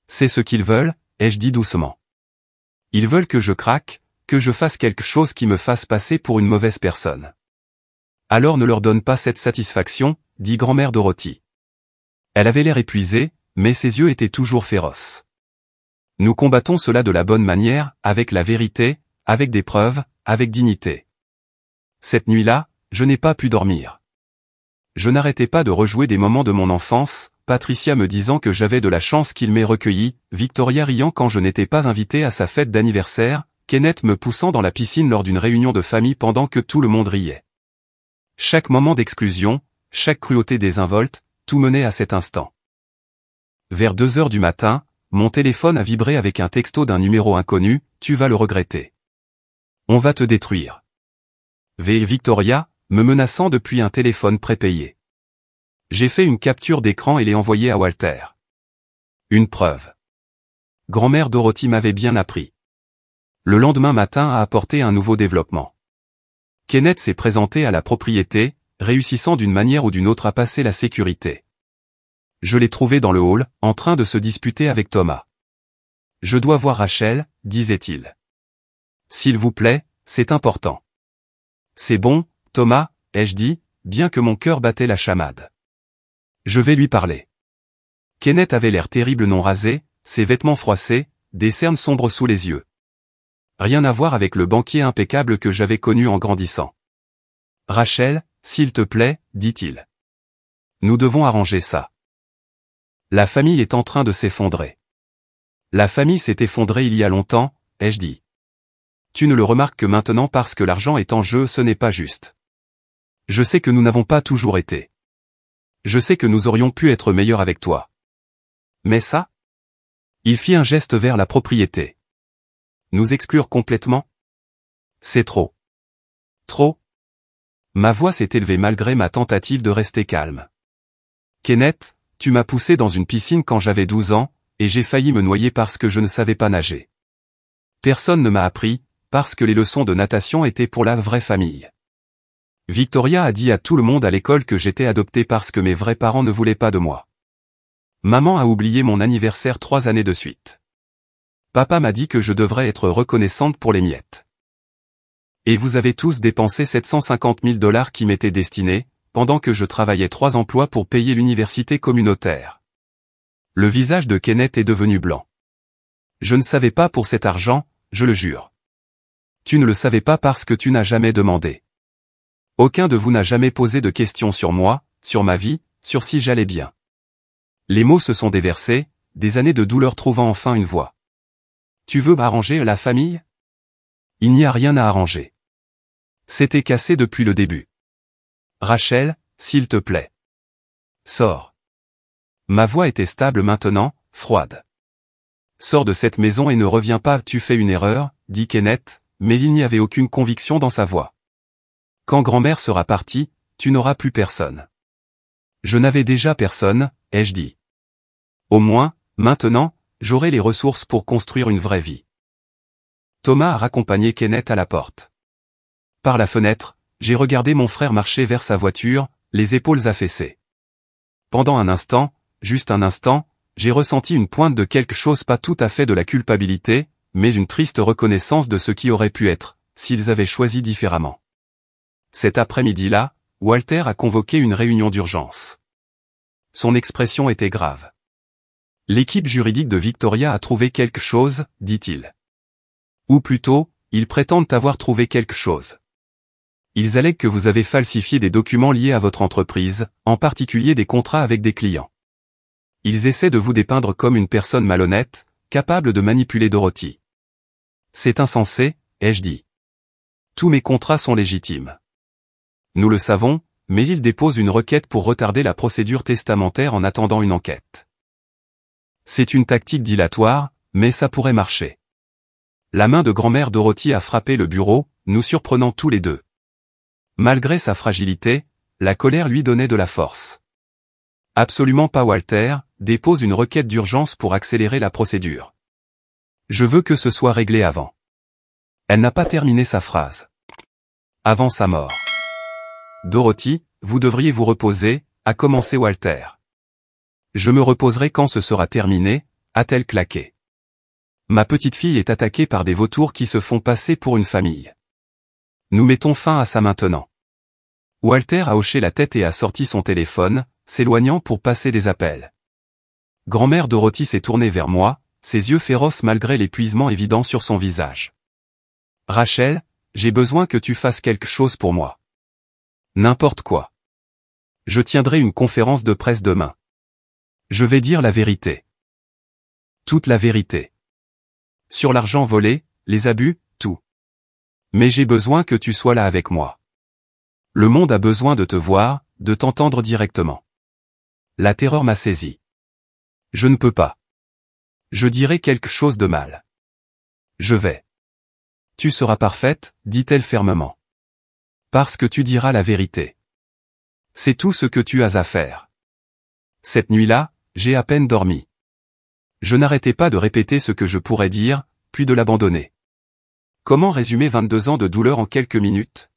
C'est ce qu'ils veulent, ai-je dit doucement. Ils veulent que je craque, que je fasse quelque chose qui me fasse passer pour une mauvaise personne. Alors ne leur donne pas cette satisfaction, dit grand-mère Dorothy. Elle avait l'air épuisée, mais ses yeux étaient toujours féroces. Nous combattons cela de la bonne manière, avec la vérité, avec des preuves, avec dignité. Cette nuit-là, je n'ai pas pu dormir. Je n'arrêtais pas de rejouer des moments de mon enfance, Patricia me disant que j'avais de la chance qu'il m'ait recueilli, Victoria riant quand je n'étais pas invité à sa fête d'anniversaire, Kenneth me poussant dans la piscine lors d'une réunion de famille pendant que tout le monde riait. Chaque moment d'exclusion, chaque cruauté désinvolte, tout menait à cet instant. Vers 2 heures du matin, mon téléphone a vibré avec un texto d'un numéro inconnu, tu vas le regretter. On va te détruire. Victoria, me menaçant depuis un téléphone prépayé. J'ai fait une capture d'écran et l'ai envoyée à Walter. Une preuve. Grand-mère Dorothy m'avait bien appris. Le lendemain matin a apporté un nouveau développement. Kenneth s'est présenté à la propriété, réussissant d'une manière ou d'une autre à passer la sécurité. Je l'ai trouvé dans le hall, en train de se disputer avec Thomas. Je dois voir Rachel, disait-il. S'il vous plaît, c'est important. C'est bon, Thomas, ai-je dit, bien que mon cœur battait la chamade. Je vais lui parler. Kenneth avait l'air terrible non rasé, ses vêtements froissés, des cernes sombres sous les yeux. Rien à voir avec le banquier impeccable que j'avais connu en grandissant. Rachel, s'il te plaît, dit-il. Nous devons arranger ça. La famille est en train de s'effondrer. La famille s'est effondrée il y a longtemps, ai-je dit. Tu ne le remarques que maintenant parce que l'argent est en jeu, ce n'est pas juste. Je sais que nous n'avons pas toujours été. Je sais que nous aurions pu être meilleurs avec toi. Mais ça? Il fit un geste vers la propriété. Nous exclure complètement? C'est trop. Trop? Ma voix s'est élevée malgré ma tentative de rester calme. Kenneth, tu m'as poussé dans une piscine quand j'avais 12 ans, et j'ai failli me noyer parce que je ne savais pas nager. Personne ne m'a appris, parce que les leçons de natation étaient pour la vraie famille. Victoria a dit à tout le monde à l'école que j'étais adopté parce que mes vrais parents ne voulaient pas de moi. Maman a oublié mon anniversaire 3 années de suite. Papa m'a dit que je devrais être reconnaissante pour les miettes. Et vous avez tous dépensé 750 000 $ qui m'étaient destinés, pendant que je travaillais 3 emplois pour payer l'université communautaire. Le visage de Kenneth est devenu blanc. Je ne savais pas pour cet argent, je le jure. Tu ne le savais pas parce que tu n'as jamais demandé. Aucun de vous n'a jamais posé de questions sur moi, sur ma vie, sur si j'allais bien. Les mots se sont déversés, des années de douleur trouvant enfin une voie. Tu veux arranger la famille? Il n'y a rien à arranger. C'était cassé depuis le début. Rachel, s'il te plaît. Sors. Ma voix était stable maintenant, froide. Sors de cette maison et ne reviens pas, tu fais une erreur, dit Kenneth, mais il n'y avait aucune conviction dans sa voix. Quand grand-mère sera partie, tu n'auras plus personne. Je n'avais déjà personne, ai-je dit. Au moins, maintenant, j'aurai les ressources pour construire une vraie vie. Thomas a raccompagné Kenneth à la porte. Par la fenêtre, j'ai regardé mon frère marcher vers sa voiture, les épaules affaissées. Pendant un instant, juste un instant, j'ai ressenti une pointe de quelque chose, pas tout à fait de la culpabilité, mais une triste reconnaissance de ce qui aurait pu être, s'ils avaient choisi différemment. Cet après-midi-là, Walter a convoqué une réunion d'urgence. Son expression était grave. L'équipe juridique de Victoria a trouvé quelque chose, dit-il. Ou plutôt, ils prétendent avoir trouvé quelque chose. Ils allèguent que vous avez falsifié des documents liés à votre entreprise, en particulier des contrats avec des clients. Ils essaient de vous dépeindre comme une personne malhonnête, capable de manipuler Dorothy. C'est insensé, ai-je dit. Tous mes contrats sont légitimes. Nous le savons, mais ils déposent une requête pour retarder la procédure testamentaire en attendant une enquête. C'est une tactique dilatoire, mais ça pourrait marcher. La main de grand-mère Dorothy a frappé le bureau, nous surprenant tous les deux. Malgré sa fragilité, la colère lui donnait de la force. Absolument pas Walter, dépose une requête d'urgence pour accélérer la procédure. Je veux que ce soit réglé avant. Elle n'a pas terminé sa phrase. Avant sa mort. Dorothy, vous devriez vous reposer, a commencé Walter. Je me reposerai quand ce sera terminé, a-t-elle claqué. Ma petite fille est attaquée par des vautours qui se font passer pour une famille. Nous mettons fin à ça maintenant. Walter a hoché la tête et a sorti son téléphone, s'éloignant pour passer des appels. Grand-mère Dorothy s'est tournée vers moi, ses yeux féroces malgré l'épuisement évident sur son visage. Rachel, j'ai besoin que tu fasses quelque chose pour moi. N'importe quoi. Je tiendrai une conférence de presse demain. Je vais dire la vérité. Toute la vérité. Sur l'argent volé, les abus, tout. Mais j'ai besoin que tu sois là avec moi. Le monde a besoin de te voir, de t'entendre directement. La terreur m'a saisi. Je ne peux pas. Je dirai quelque chose de mal. Je vais. Tu seras parfaite, dit-elle fermement. Parce que tu diras la vérité. C'est tout ce que tu as à faire. Cette nuit-là, j'ai à peine dormi. Je n'arrêtais pas de répéter ce que je pourrais dire, puis de l'abandonner. Comment résumer 22 ans de douleur en quelques minutes?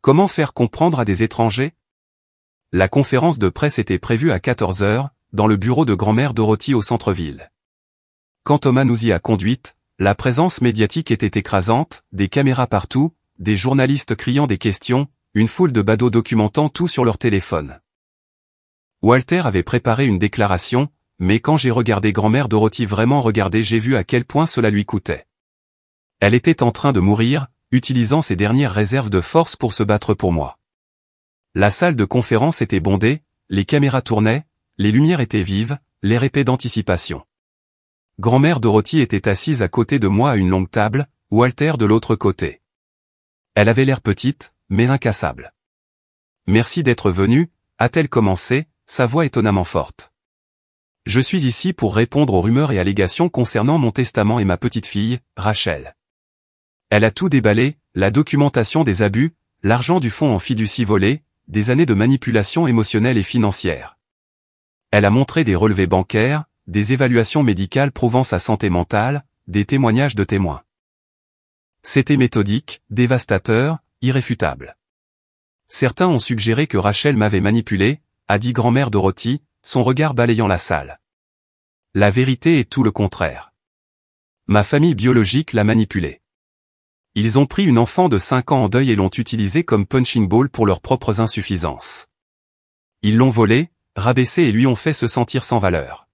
Comment faire comprendre à des étrangers? La conférence de presse était prévue à 14 heures, dans le bureau de grand-mère Dorothy au centre-ville. Quand Thomas nous y a conduites, la présence médiatique était écrasante, des caméras partout, des journalistes criant des questions, une foule de badauds documentant tout sur leur téléphone. Walter avait préparé une déclaration, mais quand j'ai regardé grand-mère Dorothy vraiment regarder, j'ai vu à quel point cela lui coûtait. Elle était en train de mourir, utilisant ses dernières réserves de force pour se battre pour moi. La salle de conférence était bondée, les caméras tournaient, les lumières étaient vives, l'air épais d'anticipation. Grand-mère Dorothy était assise à côté de moi à une longue table, Walter de l'autre côté. Elle avait l'air petite, mais incassable. Merci d'être venue, a-t-elle commencé, sa voix étonnamment forte. Je suis ici pour répondre aux rumeurs et allégations concernant mon testament et ma petite fille, Rachel. Elle a tout déballé, la documentation des abus, l'argent du fonds en fiducie volé, des années de manipulation émotionnelle et financière. Elle a montré des relevés bancaires, des évaluations médicales prouvant sa santé mentale, des témoignages de témoins. C'était méthodique, dévastateur, irréfutable. Certains ont suggéré que Rachel m'avait manipulé, a dit grand-mère Dorothy, son regard balayant la salle. La vérité est tout le contraire. Ma famille biologique l'a manipulée. Ils ont pris une enfant de 5 ans en deuil et l'ont utilisée comme punching ball pour leurs propres insuffisances. Ils l'ont volée, rabaissée et lui ont fait se sentir sans valeur.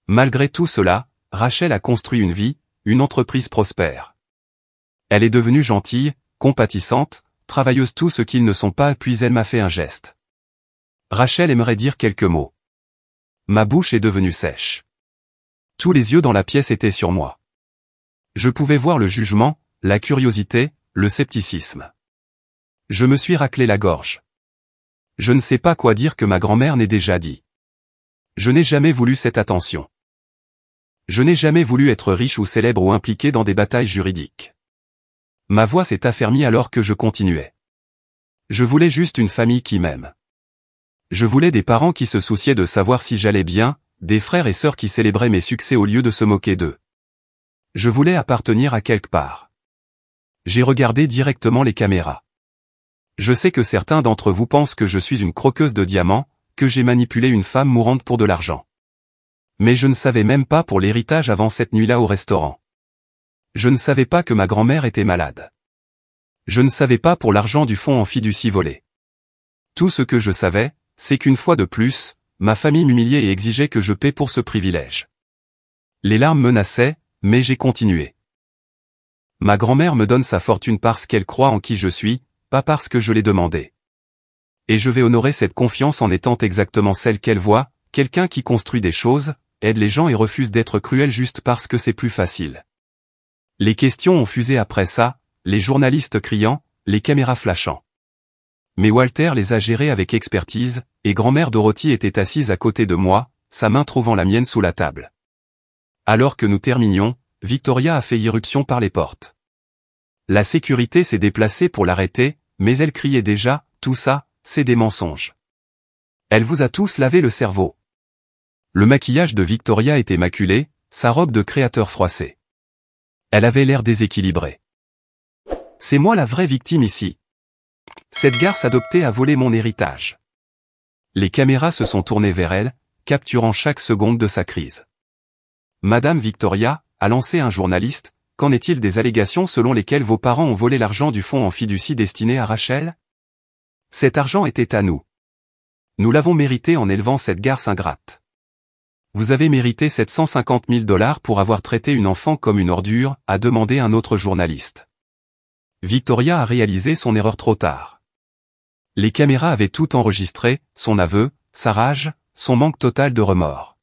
Malgré tout cela, Rachel a construit une vie, une entreprise prospère. Elle est devenue gentille, compatissante, travailleuse, tout ce qu'ils ne sont pas, puis elle m'a fait un geste. Rachel aimerait dire quelques mots. Ma bouche est devenue sèche. Tous les yeux dans la pièce étaient sur moi. Je pouvais voir le jugement, la curiosité, le scepticisme. Je me suis raclé la gorge. Je ne sais pas quoi dire que ma grand-mère n'ait déjà dit. Je n'ai jamais voulu cette attention. Je n'ai jamais voulu être riche ou célèbre ou impliqué dans des batailles juridiques. Ma voix s'est affermie alors que je continuais. Je voulais juste une famille qui m'aime. Je voulais des parents qui se souciaient de savoir si j'allais bien, des frères et sœurs qui célébraient mes succès au lieu de se moquer d'eux. Je voulais appartenir à quelque part. J'ai regardé directement les caméras. Je sais que certains d'entre vous pensent que je suis une croqueuse de diamants, que j'ai manipulé une femme mourante pour de l'argent. Mais je ne savais même pas pour l'héritage avant cette nuit-là au restaurant. Je ne savais pas que ma grand-mère était malade. Je ne savais pas pour l'argent du fonds en fiducie volé. Tout ce que je savais, c'est qu'une fois de plus, ma famille m'humiliait et exigeait que je paie pour ce privilège. Les larmes menaçaient, mais j'ai continué. Ma grand-mère me donne sa fortune parce qu'elle croit en qui je suis, pas parce que je l'ai demandé. Et je vais honorer cette confiance en étant exactement celle qu'elle voit, quelqu'un qui construit des choses, aide les gens et refuse d'être cruel juste parce que c'est plus facile. Les questions ont fusé après ça, les journalistes criant, les caméras flashant. Mais Walter les a gérés avec expertise, et grand-mère Dorothy était assise à côté de moi, sa main trouvant la mienne sous la table. Alors que nous terminions, Victoria a fait irruption par les portes. La sécurité s'est déplacée pour l'arrêter, mais elle criait déjà, tout ça, c'est des mensonges. Elle vous a tous lavé le cerveau. Le maquillage de Victoria était maculé, sa robe de créateur froissée. Elle avait l'air déséquilibrée. C'est moi la vraie victime ici. Cette garce adoptée a volé mon héritage. Les caméras se sont tournées vers elle, capturant chaque seconde de sa crise. Madame Victoria, a lancé un journaliste, qu'en est-il des allégations selon lesquelles vos parents ont volé l'argent du fonds en fiducie destiné à Rachel? Cet argent était à nous. Nous l'avons mérité en élevant cette garce ingrate. Vous avez mérité 750 000 $ pour avoir traité une enfant comme une ordure, a demandé un autre journaliste. Victoria a réalisé son erreur trop tard. Les caméras avaient tout enregistré, son aveu, sa rage, son manque total de remords.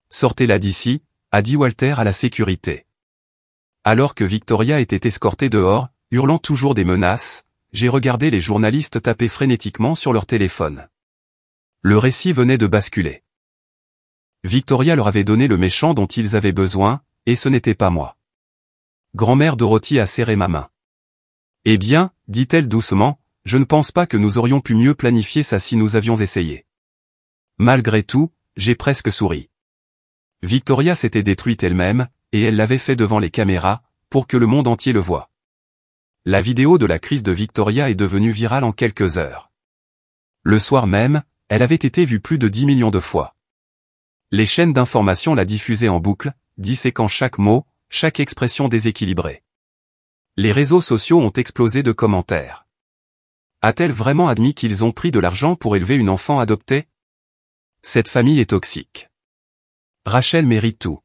Sortez-la d'ici, a dit Walter à la sécurité. Alors que Victoria était escortée dehors, hurlant toujours des menaces, j'ai regardé les journalistes taper frénétiquement sur leur téléphone. Le récit venait de basculer. Victoria leur avait donné le méchant dont ils avaient besoin, et ce n'était pas moi. Grand-mère Dorothy a serré ma main. Eh bien, dit-elle doucement, je ne pense pas que nous aurions pu mieux planifier ça si nous avions essayé. Malgré tout, j'ai presque souri. Victoria s'était détruite elle-même, et elle l'avait fait devant les caméras, pour que le monde entier le voie. La vidéo de la crise de Victoria est devenue virale en quelques heures. Le soir même, elle avait été vue plus de 10 millions de fois. Les chaînes d'information la diffusaient en boucle, disséquant chaque mot, chaque expression déséquilibrée. Les réseaux sociaux ont explosé de commentaires. A-t-elle vraiment admis qu'ils ont pris de l'argent pour élever une enfant adoptée? Cette famille est toxique. Rachel mérite tout.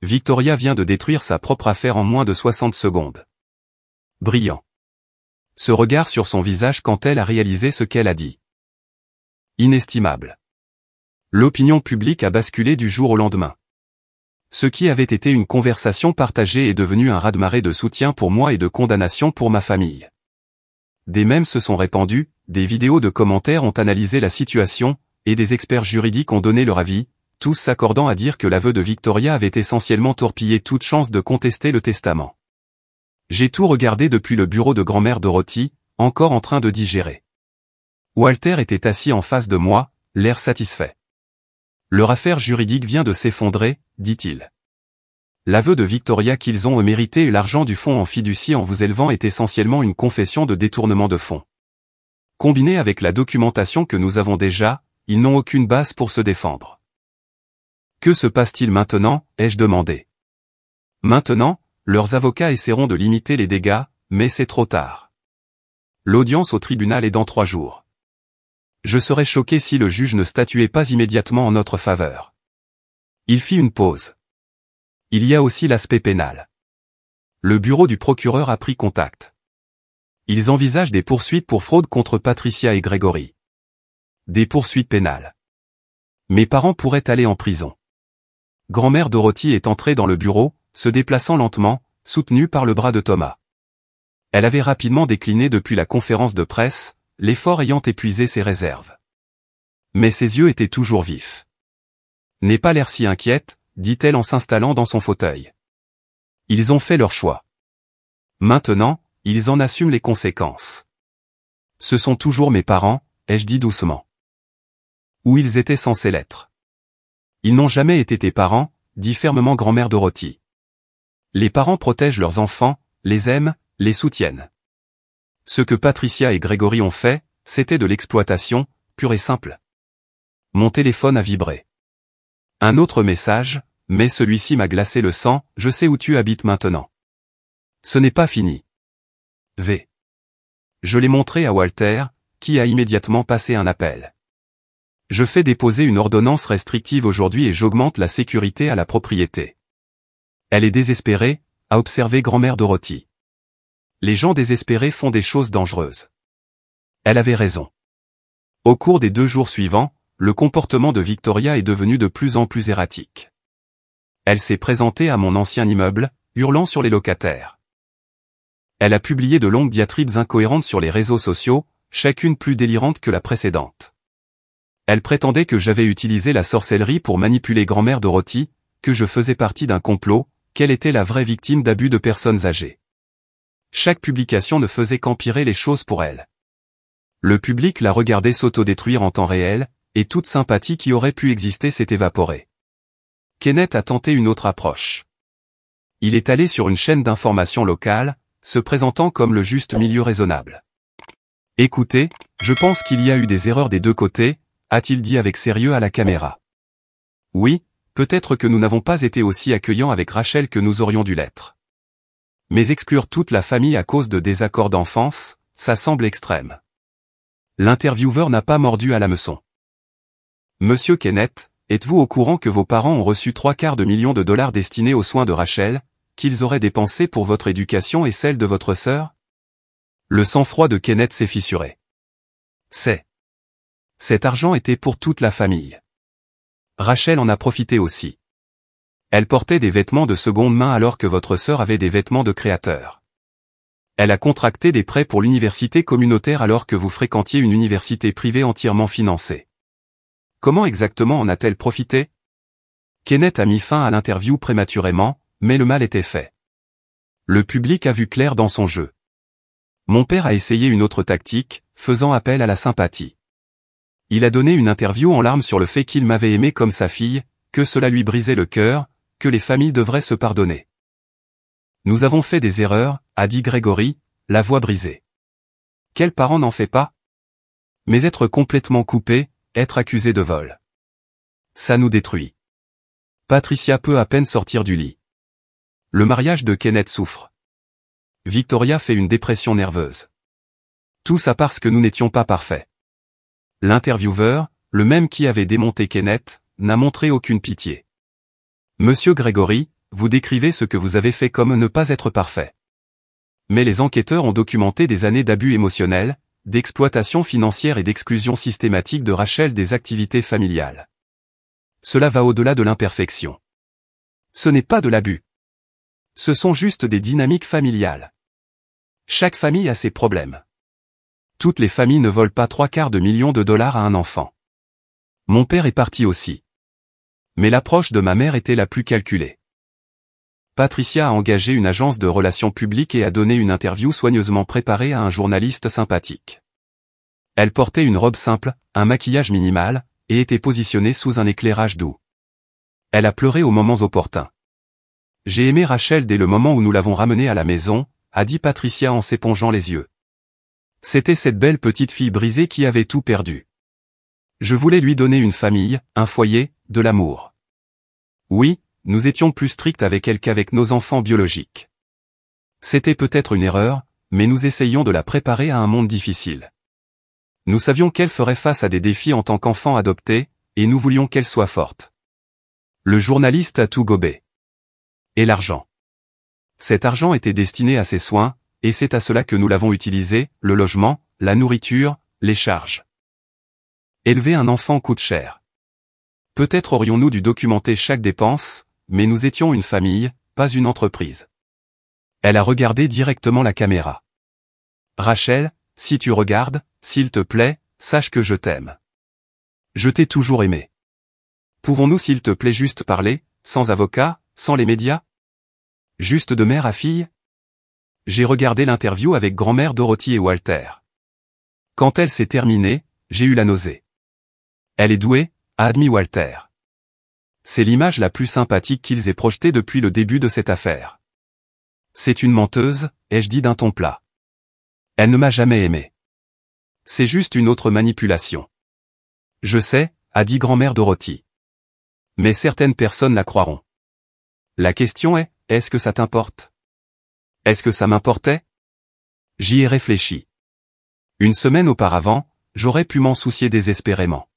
Victoria vient de détruire sa propre affaire en moins de 60 secondes. Brillant. Ce regard sur son visage quand elle a réalisé ce qu'elle a dit. Inestimable. L'opinion publique a basculé du jour au lendemain. Ce qui avait été une conversation partagée est devenu un raz-de-marée de soutien pour moi et de condamnation pour ma famille. Des mèmes se sont répandus, des vidéos de commentaires ont analysé la situation, et des experts juridiques ont donné leur avis, tous s'accordant à dire que l'aveu de Victoria avait essentiellement torpillé toute chance de contester le testament. J'ai tout regardé depuis le bureau de grand-mère Dorothy, encore en train de digérer. Walter était assis en face de moi, l'air satisfait. Leur affaire juridique vient de s'effondrer, dit-il. L'aveu de Victoria qu'ils ont mérité l'argent du fonds en fiducie en vous élevant est essentiellement une confession de détournement de fonds. Combiné avec la documentation que nous avons déjà, ils n'ont aucune base pour se défendre. Que se passe-t-il maintenant, ai-je demandé. Maintenant, leurs avocats essaieront de limiter les dégâts, mais c'est trop tard. L'audience au tribunal est dans 3 jours. Je serais choqué si le juge ne statuait pas immédiatement en notre faveur. Il fit une pause. Il y a aussi l'aspect pénal. Le bureau du procureur a pris contact. Ils envisagent des poursuites pour fraude contre Patricia et Gregory. Des poursuites pénales. Mes parents pourraient aller en prison. Grand-mère Dorothy est entrée dans le bureau, se déplaçant lentement, soutenue par le bras de Thomas. Elle avait rapidement décliné depuis la conférence de presse, l'effort ayant épuisé ses réserves. Mais ses yeux étaient toujours vifs. N'aie pas l'air si inquiète, dit-elle en s'installant dans son fauteuil. Ils ont fait leur choix. Maintenant, ils en assument les conséquences. Ce sont toujours mes parents, ai-je dit doucement. Ou ils étaient censés l'être. Ils n'ont jamais été tes parents, dit fermement grand-mère Dorothy. Les parents protègent leurs enfants, les aiment, les soutiennent. Ce que Patricia et Gregory ont fait, c'était de l'exploitation, pure et simple. Mon téléphone a vibré. Un autre message, mais celui-ci m'a glacé le sang, je sais où tu habites maintenant. Ce n'est pas fini. V. Je l'ai montré à Walter, qui a immédiatement passé un appel. Je fais déposer une ordonnance restrictive aujourd'hui et j'augmente la sécurité à la propriété. Elle est désespérée, a observé grand-mère Dorothy. Les gens désespérés font des choses dangereuses. Elle avait raison. Au cours des 2 jours suivants, le comportement de Victoria est devenu de plus en plus erratique. Elle s'est présentée à mon ancien immeuble, hurlant sur les locataires. Elle a publié de longues diatribes incohérentes sur les réseaux sociaux, chacune plus délirante que la précédente. Elle prétendait que j'avais utilisé la sorcellerie pour manipuler grand-mère Dorothy, que je faisais partie d'un complot, qu'elle était la vraie victime d'abus de personnes âgées. Chaque publication ne faisait qu'empirer les choses pour elle. Le public la regardait s'autodétruire en temps réel, et toute sympathie qui aurait pu exister s'est évaporée. Kenneth a tenté une autre approche. Il est allé sur une chaîne d'information locale, se présentant comme le juste milieu raisonnable. « Écoutez, je pense qu'il y a eu des erreurs des deux côtés », a-t-il dit avec sérieux à la caméra. « Oui, peut-être que nous n'avons pas été aussi accueillants avec Rachel que nous aurions dû l'être. Mais exclure toute la famille à cause de désaccords d'enfance, ça semble extrême. » L'intervieweur n'a pas mordu à l'hameçon. « Monsieur Kenneth, êtes-vous au courant que vos parents ont reçu 3/4 de million de dollars destinés aux soins de Rachel, qu'ils auraient dépensés pour votre éducation et celle de votre sœur ?» Le sang-froid de Kenneth s'est fissuré. Cet argent était pour toute la famille. Rachel en a profité aussi. Elle portait des vêtements de seconde main alors que votre sœur avait des vêtements de créateur. Elle a contracté des prêts pour l'université communautaire alors que vous fréquentiez une université privée entièrement financée. Comment exactement en a-t-elle profité? Kenneth a mis fin à l'interview prématurément, mais le mal était fait. Le public a vu clair dans son jeu. Mon père a essayé une autre tactique, faisant appel à la sympathie. Il a donné une interview en larmes sur le fait qu'il m'avait aimé comme sa fille, que cela lui brisait le cœur, que les familles devraient se pardonner. Nous avons fait des erreurs, a dit Gregory, la voix brisée. Quel parent n'en fait pas? Mais être complètement coupé, être accusé de vol. Ça nous détruit. Patricia peut à peine sortir du lit. Le mariage de Kenneth souffre. Victoria fait une dépression nerveuse. Tout ça parce que nous n'étions pas parfaits. L'intervieweur, le même qui avait démonté Kenneth, n'a montré aucune pitié. Monsieur Gregory, vous décrivez ce que vous avez fait comme ne pas être parfait. Mais les enquêteurs ont documenté des années d'abus émotionnels, d'exploitation financière et d'exclusion systématique de Rachel des activités familiales. Cela va au-delà de l'imperfection. Ce n'est pas de l'abus. Ce sont juste des dynamiques familiales. Chaque famille a ses problèmes. Toutes les familles ne volent pas 3/4 de million de dollars à un enfant. Mon père est parti aussi. Mais l'approche de ma mère était la plus calculée. Patricia a engagé une agence de relations publiques et a donné une interview soigneusement préparée à un journaliste sympathique. Elle portait une robe simple, un maquillage minimal, et était positionnée sous un éclairage doux. Elle a pleuré aux moments opportuns. J'ai aimé Rachel dès le moment où nous l'avons ramenée à la maison, a dit Patricia en s'épongeant les yeux. C'était cette belle petite fille brisée qui avait tout perdu. Je voulais lui donner une famille, un foyer, de l'amour. Oui, nous étions plus stricts avec elle qu'avec nos enfants biologiques. C'était peut-être une erreur, mais nous essayions de la préparer à un monde difficile. Nous savions qu'elle ferait face à des défis en tant qu'enfant adopté, et nous voulions qu'elle soit forte. Le journaliste a tout gobé. Et l'argent. Cet argent était destiné à ses soins, et c'est à cela que nous l'avons utilisé, le logement, la nourriture, les charges. Élever un enfant coûte cher. Peut-être aurions-nous dû documenter chaque dépense, mais nous étions une famille, pas une entreprise. Elle a regardé directement la caméra. Rachel, si tu regardes, s'il te plaît, sache que je t'aime. Je t'ai toujours aimé. Pouvons-nous s'il te plaît juste parler, sans avocat, sans les médias? Juste de mère à fille? J'ai regardé l'interview avec grand-mère Dorothy et Walter. Quand elle s'est terminée, j'ai eu la nausée. Elle est douée, a admis Walter. C'est l'image la plus sympathique qu'ils aient projetée depuis le début de cette affaire. C'est une menteuse, ai-je dit d'un ton plat. Elle ne m'a jamais aimé. C'est juste une autre manipulation. Je sais, a dit grand-mère Dorothy. Mais certaines personnes la croiront. La question est, est-ce que ça t'importe? Est-ce que ça m'importait? J'y ai réfléchi. Une semaine auparavant, j'aurais pu m'en soucier désespérément.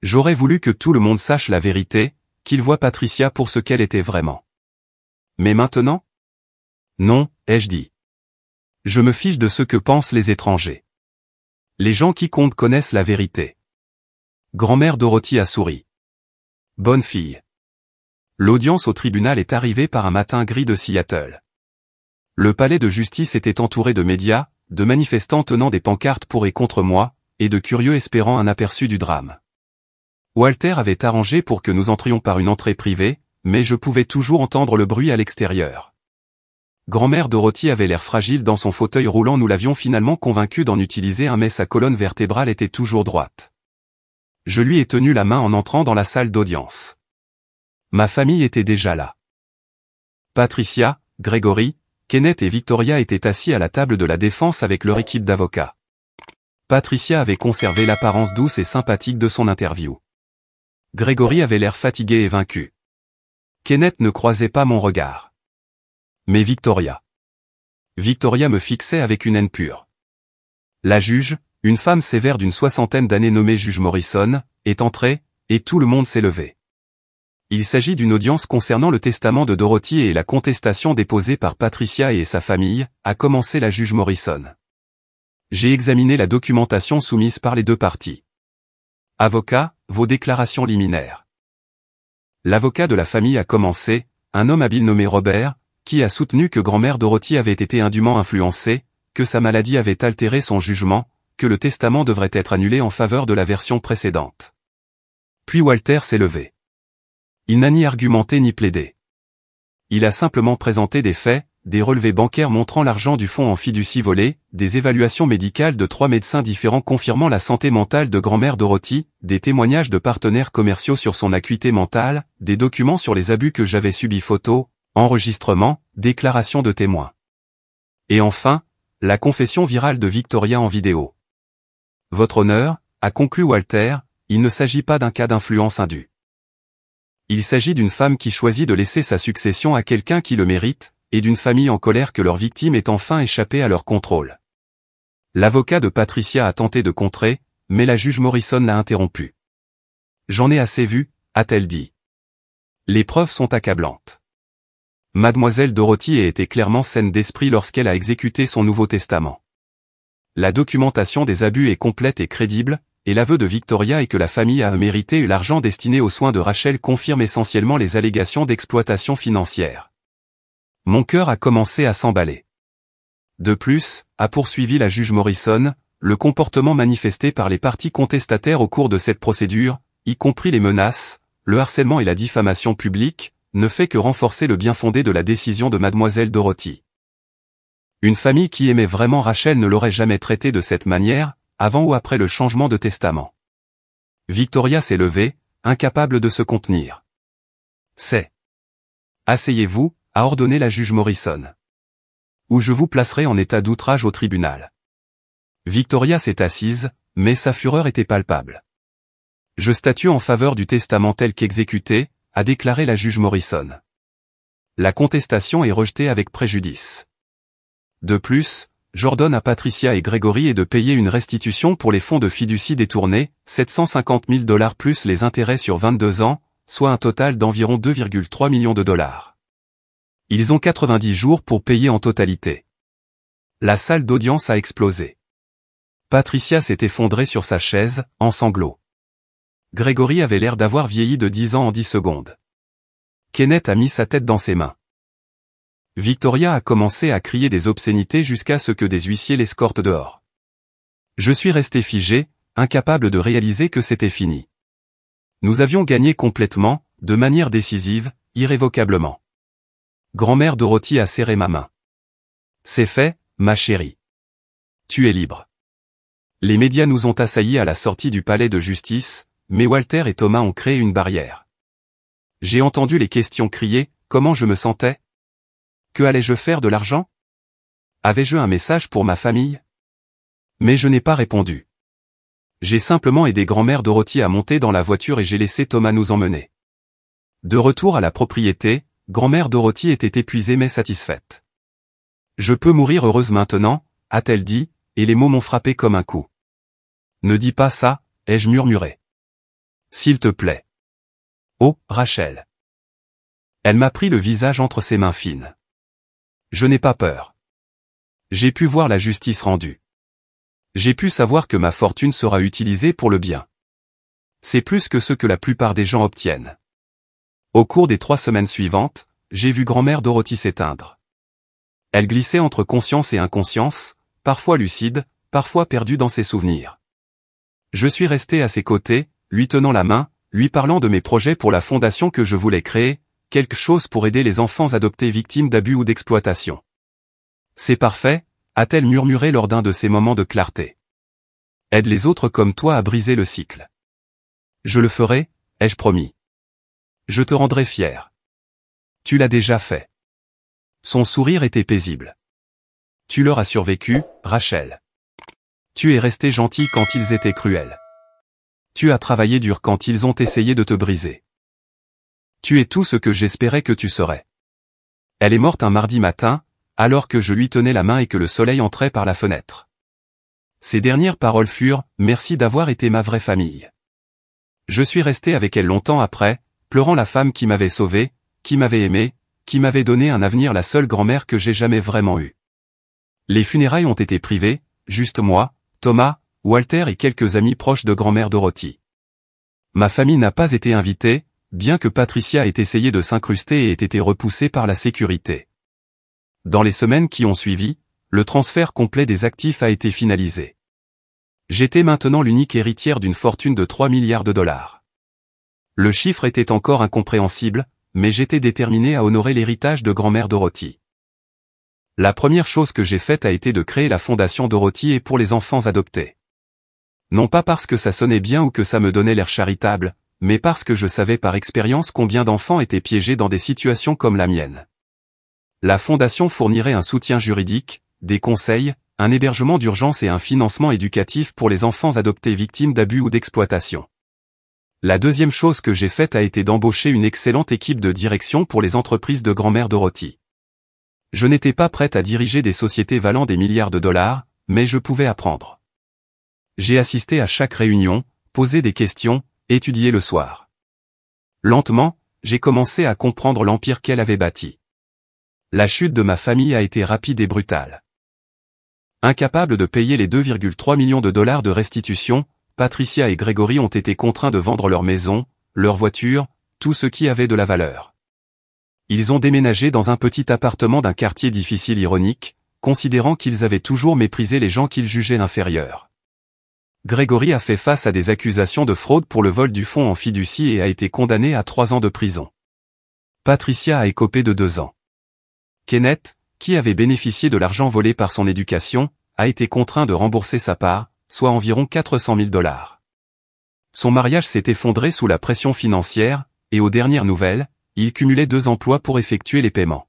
J'aurais voulu que tout le monde sache la vérité, qu'il voie Patricia pour ce qu'elle était vraiment. Mais maintenant? Non, ai-je dit. Je me fiche de ce que pensent les étrangers. Les gens qui comptent connaissent la vérité. Grand-mère Dorothy a souri. Bonne fille. L'audience au tribunal est arrivée par un matin gris de Seattle. Le palais de justice était entouré de médias, de manifestants tenant des pancartes pour et contre moi, et de curieux espérant un aperçu du drame. Walter avait arrangé pour que nous entrions par une entrée privée, mais je pouvais toujours entendre le bruit à l'extérieur. Grand-mère Dorothy avait l'air fragile dans son fauteuil roulant. Nous l'avions finalement convaincue d'en utiliser un mais sa colonne vertébrale était toujours droite. Je lui ai tenu la main en entrant dans la salle d'audience. Ma famille était déjà là. Patricia, Gregory, Kenneth et Victoria étaient assis à la table de la défense avec leur équipe d'avocats. Patricia avait conservé l'apparence douce et sympathique de son interview. Gregory avait l'air fatigué et vaincu. Kenneth ne croisait pas mon regard. Mais Victoria me fixait avec une haine pure. La juge, une femme sévère d'une 60aine d'années nommée juge Morrison, est entrée, et tout le monde s'est levé. Il s'agit d'une audience concernant le testament de Dorothy et la contestation déposée par Patricia et sa famille, a commencé la juge Morrison. J'ai examiné la documentation soumise par les deux parties. Avocat, vos déclarations liminaires. L'avocat de la famille a commencé, un homme habile nommé Robert, qui a soutenu que grand-mère Dorothy avait été indûment influencée, que sa maladie avait altéré son jugement, que le testament devrait être annulé en faveur de la version précédente. Puis Walter s'est levé. Il n'a ni argumenté ni plaidé. Il a simplement présenté des faits, des relevés bancaires montrant l'argent du fonds en fiducie volé, des évaluations médicales de 3 médecins différents confirmant la santé mentale de grand-mère Dorothy, des témoignages de partenaires commerciaux sur son acuité mentale, des documents sur les abus que j'avais subis, photos, enregistrements, déclarations de témoins. Et enfin, la confession virale de Victoria en vidéo. Votre honneur, a conclu Walter, il ne s'agit pas d'un cas d'influence indue. Il s'agit d'une femme qui choisit de laisser sa succession à quelqu'un qui le mérite, et d'une famille en colère que leur victime ait enfin échappé à leur contrôle. L'avocat de Patricia a tenté de contrer, mais la juge Morrison l'a interrompu. J'en ai assez vu, a-t-elle dit. Les preuves sont accablantes. Mademoiselle Dorothy a été clairement saine d'esprit lorsqu'elle a exécuté son Nouveau Testament. La documentation des abus est complète et crédible, et l'aveu de Victoria est que la famille a mérité l'argent destiné aux soins de Rachel confirme essentiellement les allégations d'exploitation financière. Mon cœur a commencé à s'emballer. De plus, a poursuivi la juge Morrison, le comportement manifesté par les parties contestataires au cours de cette procédure, y compris les menaces, le harcèlement et la diffamation publique, ne fait que renforcer le bien-fondé de la décision de mademoiselle Dorothy. Une famille qui aimait vraiment Rachel ne l'aurait jamais traitée de cette manière, avant ou après le changement de testament. Victoria s'est levée, incapable de se contenir. C'est. Asseyez-vous, a ordonné la juge Morrison. Ou je vous placerai en état d'outrage au tribunal. Victoria s'est assise, mais sa fureur était palpable. Je statue en faveur du testament tel qu'exécuté, a déclaré la juge Morrison. La contestation est rejetée avec préjudice. De plus, j'ordonne à Patricia et Gregory de payer une restitution pour les fonds de fiducie détournés, 750 000 $ plus les intérêts sur 22 ans, soit un total d'environ 2,3 millions de dollars. Ils ont 90 jours pour payer en totalité. La salle d'audience a explosé. Patricia s'est effondrée sur sa chaise, en sanglots. Gregory avait l'air d'avoir vieilli de 10 ans en 10 secondes. Kenneth a mis sa tête dans ses mains. Victoria a commencé à crier des obscénités jusqu'à ce que des huissiers l'escortent dehors. Je suis resté figé, incapable de réaliser que c'était fini. Nous avions gagné complètement, de manière décisive, irrévocablement. Grand-mère Dorothy a serré ma main. C'est fait, ma chérie. Tu es libre. Les médias nous ont assaillis à la sortie du palais de justice, mais Walter et Thomas ont créé une barrière. J'ai entendu les questions crier, comment je me sentais? Que allais-je faire de l'argent? Avais-je un message pour ma famille? Mais je n'ai pas répondu. J'ai simplement aidé grand-mère Dorothy à monter dans la voiture et j'ai laissé Thomas nous emmener. De retour à la propriété, grand-mère Dorothy était épuisée mais satisfaite. Je peux mourir heureuse maintenant, a-t-elle dit, et les mots m'ont frappé comme un coup. Ne dis pas ça, ai-je murmuré. S'il te plaît. Oh, Rachel. Elle m'a pris le visage entre ses mains fines. Je n'ai pas peur. J'ai pu voir la justice rendue. J'ai pu savoir que ma fortune sera utilisée pour le bien. C'est plus que ce que la plupart des gens obtiennent. Au cours des 3 semaines suivantes, j'ai vu grand-mère Dorothy s'éteindre. Elle glissait entre conscience et inconscience, parfois lucide, parfois perdue dans ses souvenirs. Je suis resté à ses côtés, lui tenant la main, lui parlant de mes projets pour la fondation que je voulais créer, quelque chose pour aider les enfants adoptés victimes d'abus ou d'exploitation. C'est parfait, a-t-elle murmuré lors d'un de ces moments de clarté. Aide les autres comme toi à briser le cycle. Je le ferai, ai-je promis. Je te rendrai fier. Tu l'as déjà fait. Son sourire était paisible. Tu leur as survécu, Rachel. Tu es resté gentil quand ils étaient cruels. Tu as travaillé dur quand ils ont essayé de te briser. Tu es tout ce que j'espérais que tu serais. Elle est morte un mardi matin, alors que je lui tenais la main et que le soleil entrait par la fenêtre. Ses dernières paroles furent « Merci d'avoir été ma vraie famille ». Je suis resté avec elle longtemps après, pleurant la femme qui m'avait sauvé, qui m'avait aimé, qui m'avait donné un avenir, la seule grand-mère que j'ai jamais vraiment eue. Les funérailles ont été privées, juste moi, Thomas, Walter et quelques amis proches de grand-mère Dorothy. Ma famille n'a pas été invitée, bien que Patricia ait essayé de s'incruster et ait été repoussée par la sécurité. Dans les semaines qui ont suivi, le transfert complet des actifs a été finalisé. J'étais maintenant l'unique héritière d'une fortune de 3 milliards de dollars. Le chiffre était encore incompréhensible, mais j'étais déterminé à honorer l'héritage de grand-mère Dorothy. La première chose que j'ai faite a été de créer la fondation Dorothy et pour les enfants adoptés. Non pas parce que ça sonnait bien ou que ça me donnait l'air charitable, mais parce que je savais par expérience combien d'enfants étaient piégés dans des situations comme la mienne. La fondation fournirait un soutien juridique, des conseils, un hébergement d'urgence et un financement éducatif pour les enfants adoptés victimes d'abus ou d'exploitation. La deuxième chose que j'ai faite a été d'embaucher une excellente équipe de direction pour les entreprises de grand-mère Dorothy. Je n'étais pas prête à diriger des sociétés valant des milliards de dollars, mais je pouvais apprendre. J'ai assisté à chaque réunion, posé des questions, étudié le soir. Lentement, j'ai commencé à comprendre l'empire qu'elle avait bâti. La chute de ma famille a été rapide et brutale. Incapables de payer les 2,3 millions de dollars de restitution, Patricia et Gregory ont été contraints de vendre leur maison, leur voiture, tout ce qui avait de la valeur. Ils ont déménagé dans un petit appartement d'un quartier difficile ironique, considérant qu'ils avaient toujours méprisé les gens qu'ils jugeaient inférieurs. Gregory a fait face à des accusations de fraude pour le vol du fonds en fiducie et a été condamné à 3 ans de prison. Patricia a écopé de 2 ans. Kenneth, qui avait bénéficié de l'argent volé par son éducation, a été contraint de rembourser sa part, soit environ 400 000 dollars. Son mariage s'est effondré sous la pression financière, et aux dernières nouvelles, il cumulait 2 emplois pour effectuer les paiements.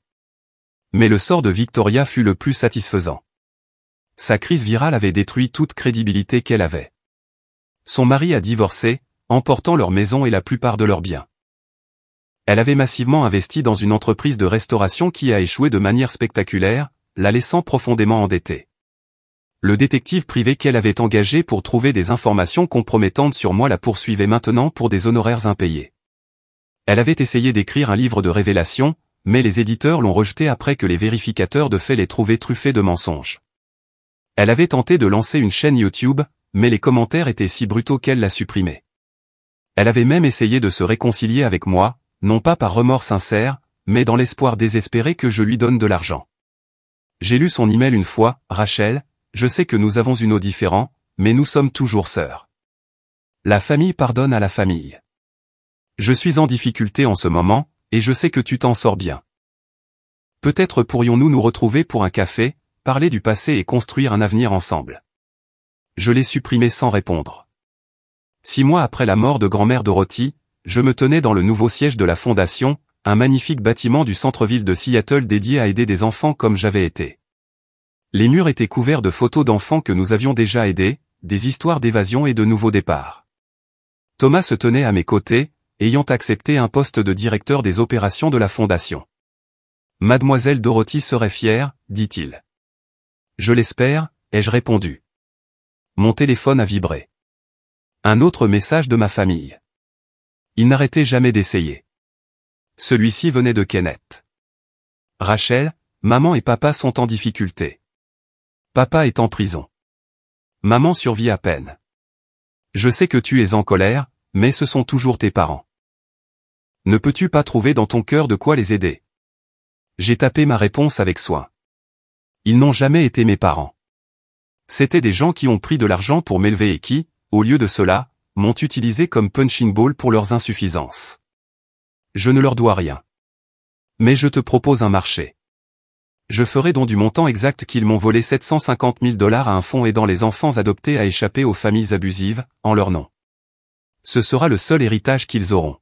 Mais le sort de Victoria fut le plus satisfaisant. Sa crise virale avait détruit toute crédibilité qu'elle avait. Son mari a divorcé, emportant leur maison et la plupart de leurs biens. Elle avait massivement investi dans une entreprise de restauration qui a échoué de manière spectaculaire, la laissant profondément endettée. Le détective privé qu'elle avait engagé pour trouver des informations compromettantes sur moi la poursuivait maintenant pour des honoraires impayés. Elle avait essayé d'écrire un livre de révélations, mais les éditeurs l'ont rejeté après que les vérificateurs de faits l'aient trouvé truffé de mensonges. Elle avait tenté de lancer une chaîne YouTube, mais les commentaires étaient si brutaux qu'elle l'a supprimée. Elle avait même essayé de se réconcilier avec moi, non pas par remords sincères, mais dans l'espoir désespéré que je lui donne de l'argent. J'ai lu son email une fois, Rachel, je sais que nous avons une eau différente, mais nous sommes toujours sœurs. La famille pardonne à la famille. Je suis en difficulté en ce moment, et je sais que tu t'en sors bien. Peut-être pourrions-nous nous retrouver pour un café, parler du passé et construire un avenir ensemble. Je l'ai supprimé sans répondre. 6 mois après la mort de grand-mère Dorothy, je me tenais dans le nouveau siège de la Fondation, un magnifique bâtiment du centre-ville de Seattle dédié à aider des enfants comme j'avais été. Les murs étaient couverts de photos d'enfants que nous avions déjà aidés, des histoires d'évasion et de nouveaux départs. Thomas se tenait à mes côtés, ayant accepté un poste de directeur des opérations de la Fondation. Mademoiselle Dorothy serait fière, dit-il. Je l'espère, ai-je répondu. Mon téléphone a vibré. Un autre message de ma famille. Il n'arrêtait jamais d'essayer. Celui-ci venait de Kenneth. Rachel, maman et papa sont en difficulté. Papa est en prison. Maman survit à peine. Je sais que tu es en colère, mais ce sont toujours tes parents. Ne peux-tu pas trouver dans ton cœur de quoi les aider? J'ai tapé ma réponse avec soin. Ils n'ont jamais été mes parents. C'étaient des gens qui ont pris de l'argent pour m'élever et qui, au lieu de cela, m'ont utilisé comme punching ball pour leurs insuffisances. Je ne leur dois rien. Mais je te propose un marché. Je ferai don du montant exact qu'ils m'ont volé 750 000 dollars à un fonds aidant les enfants adoptés à échapper aux familles abusives, en leur nom. Ce sera le seul héritage qu'ils auront.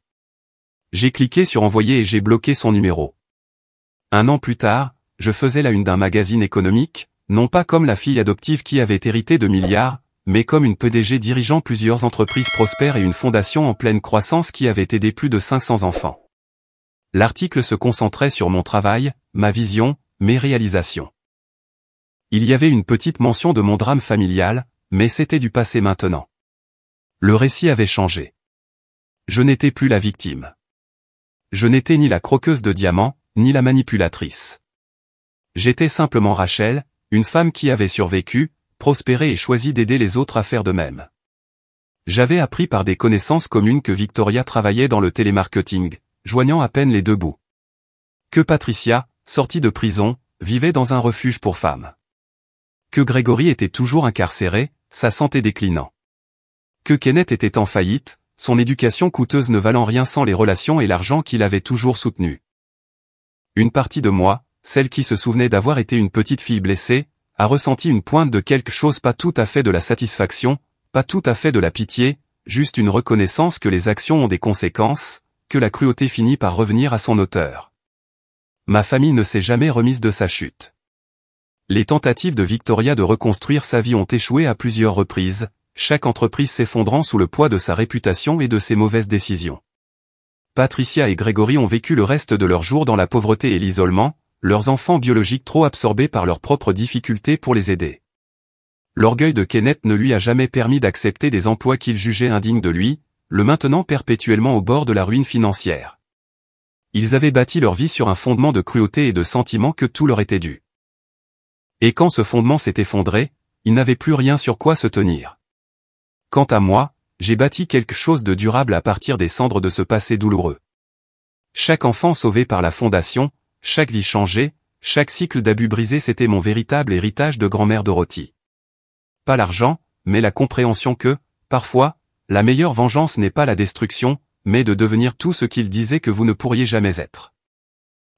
J'ai cliqué sur envoyer et j'ai bloqué son numéro. 1 an plus tard, je faisais la une d'un magazine économique, non pas comme la fille adoptive qui avait hérité de milliards, mais comme une PDG dirigeant plusieurs entreprises prospères et une fondation en pleine croissance qui avait aidé plus de 500 enfants. L'article se concentrait sur mon travail, ma vision, mes réalisations. Il y avait une petite mention de mon drame familial, mais c'était du passé maintenant. Le récit avait changé. Je n'étais plus la victime. Je n'étais ni la croqueuse de diamants, ni la manipulatrice. J'étais simplement Rachel, une femme qui avait survécu, prospéré et choisi d'aider les autres à faire de même. J'avais appris par des connaissances communes que Victoria travaillait dans le télémarketing, joignant à peine les deux bouts. Que Patricia, sortie de prison, vivait dans un refuge pour femmes. Que Grégory était toujours incarcéré, sa santé déclinant. Que Kenneth était en faillite, son éducation coûteuse ne valant rien sans les relations et l'argent qu'il avait toujours soutenu. Une partie de moi, celle qui se souvenait d'avoir été une petite fille blessée, a ressenti une pointe de quelque chose, pas tout à fait de la satisfaction, pas tout à fait de la pitié, juste une reconnaissance que les actions ont des conséquences, que la cruauté finit par revenir à son auteur. Ma famille ne s'est jamais remise de sa chute. Les tentatives de Victoria de reconstruire sa vie ont échoué à plusieurs reprises, chaque entreprise s'effondrant sous le poids de sa réputation et de ses mauvaises décisions. Patricia et Grégory ont vécu le reste de leurs jours dans la pauvreté et l'isolement, leurs enfants biologiques trop absorbés par leurs propres difficultés pour les aider. L'orgueil de Kenneth ne lui a jamais permis d'accepter des emplois qu'il jugeait indignes de lui, le maintenant perpétuellement au bord de la ruine financière. Ils avaient bâti leur vie sur un fondement de cruauté et de sentiment que tout leur était dû. Et quand ce fondement s'est effondré, ils n'avaient plus rien sur quoi se tenir. Quant à moi, j'ai bâti quelque chose de durable à partir des cendres de ce passé douloureux. Chaque enfant sauvé par la fondation, chaque vie changée, chaque cycle d'abus brisé, c'était mon véritable héritage de grand-mère Dorothy. Pas l'argent, mais la compréhension que, parfois, la meilleure vengeance n'est pas la destruction, mais de devenir tout ce qu'ils disaient que vous ne pourriez jamais être.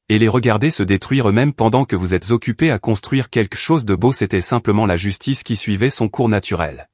Et les regarder se détruire eux-mêmes pendant que vous êtes occupés à construire quelque chose de beau, c'était simplement la justice qui suivait son cours naturel.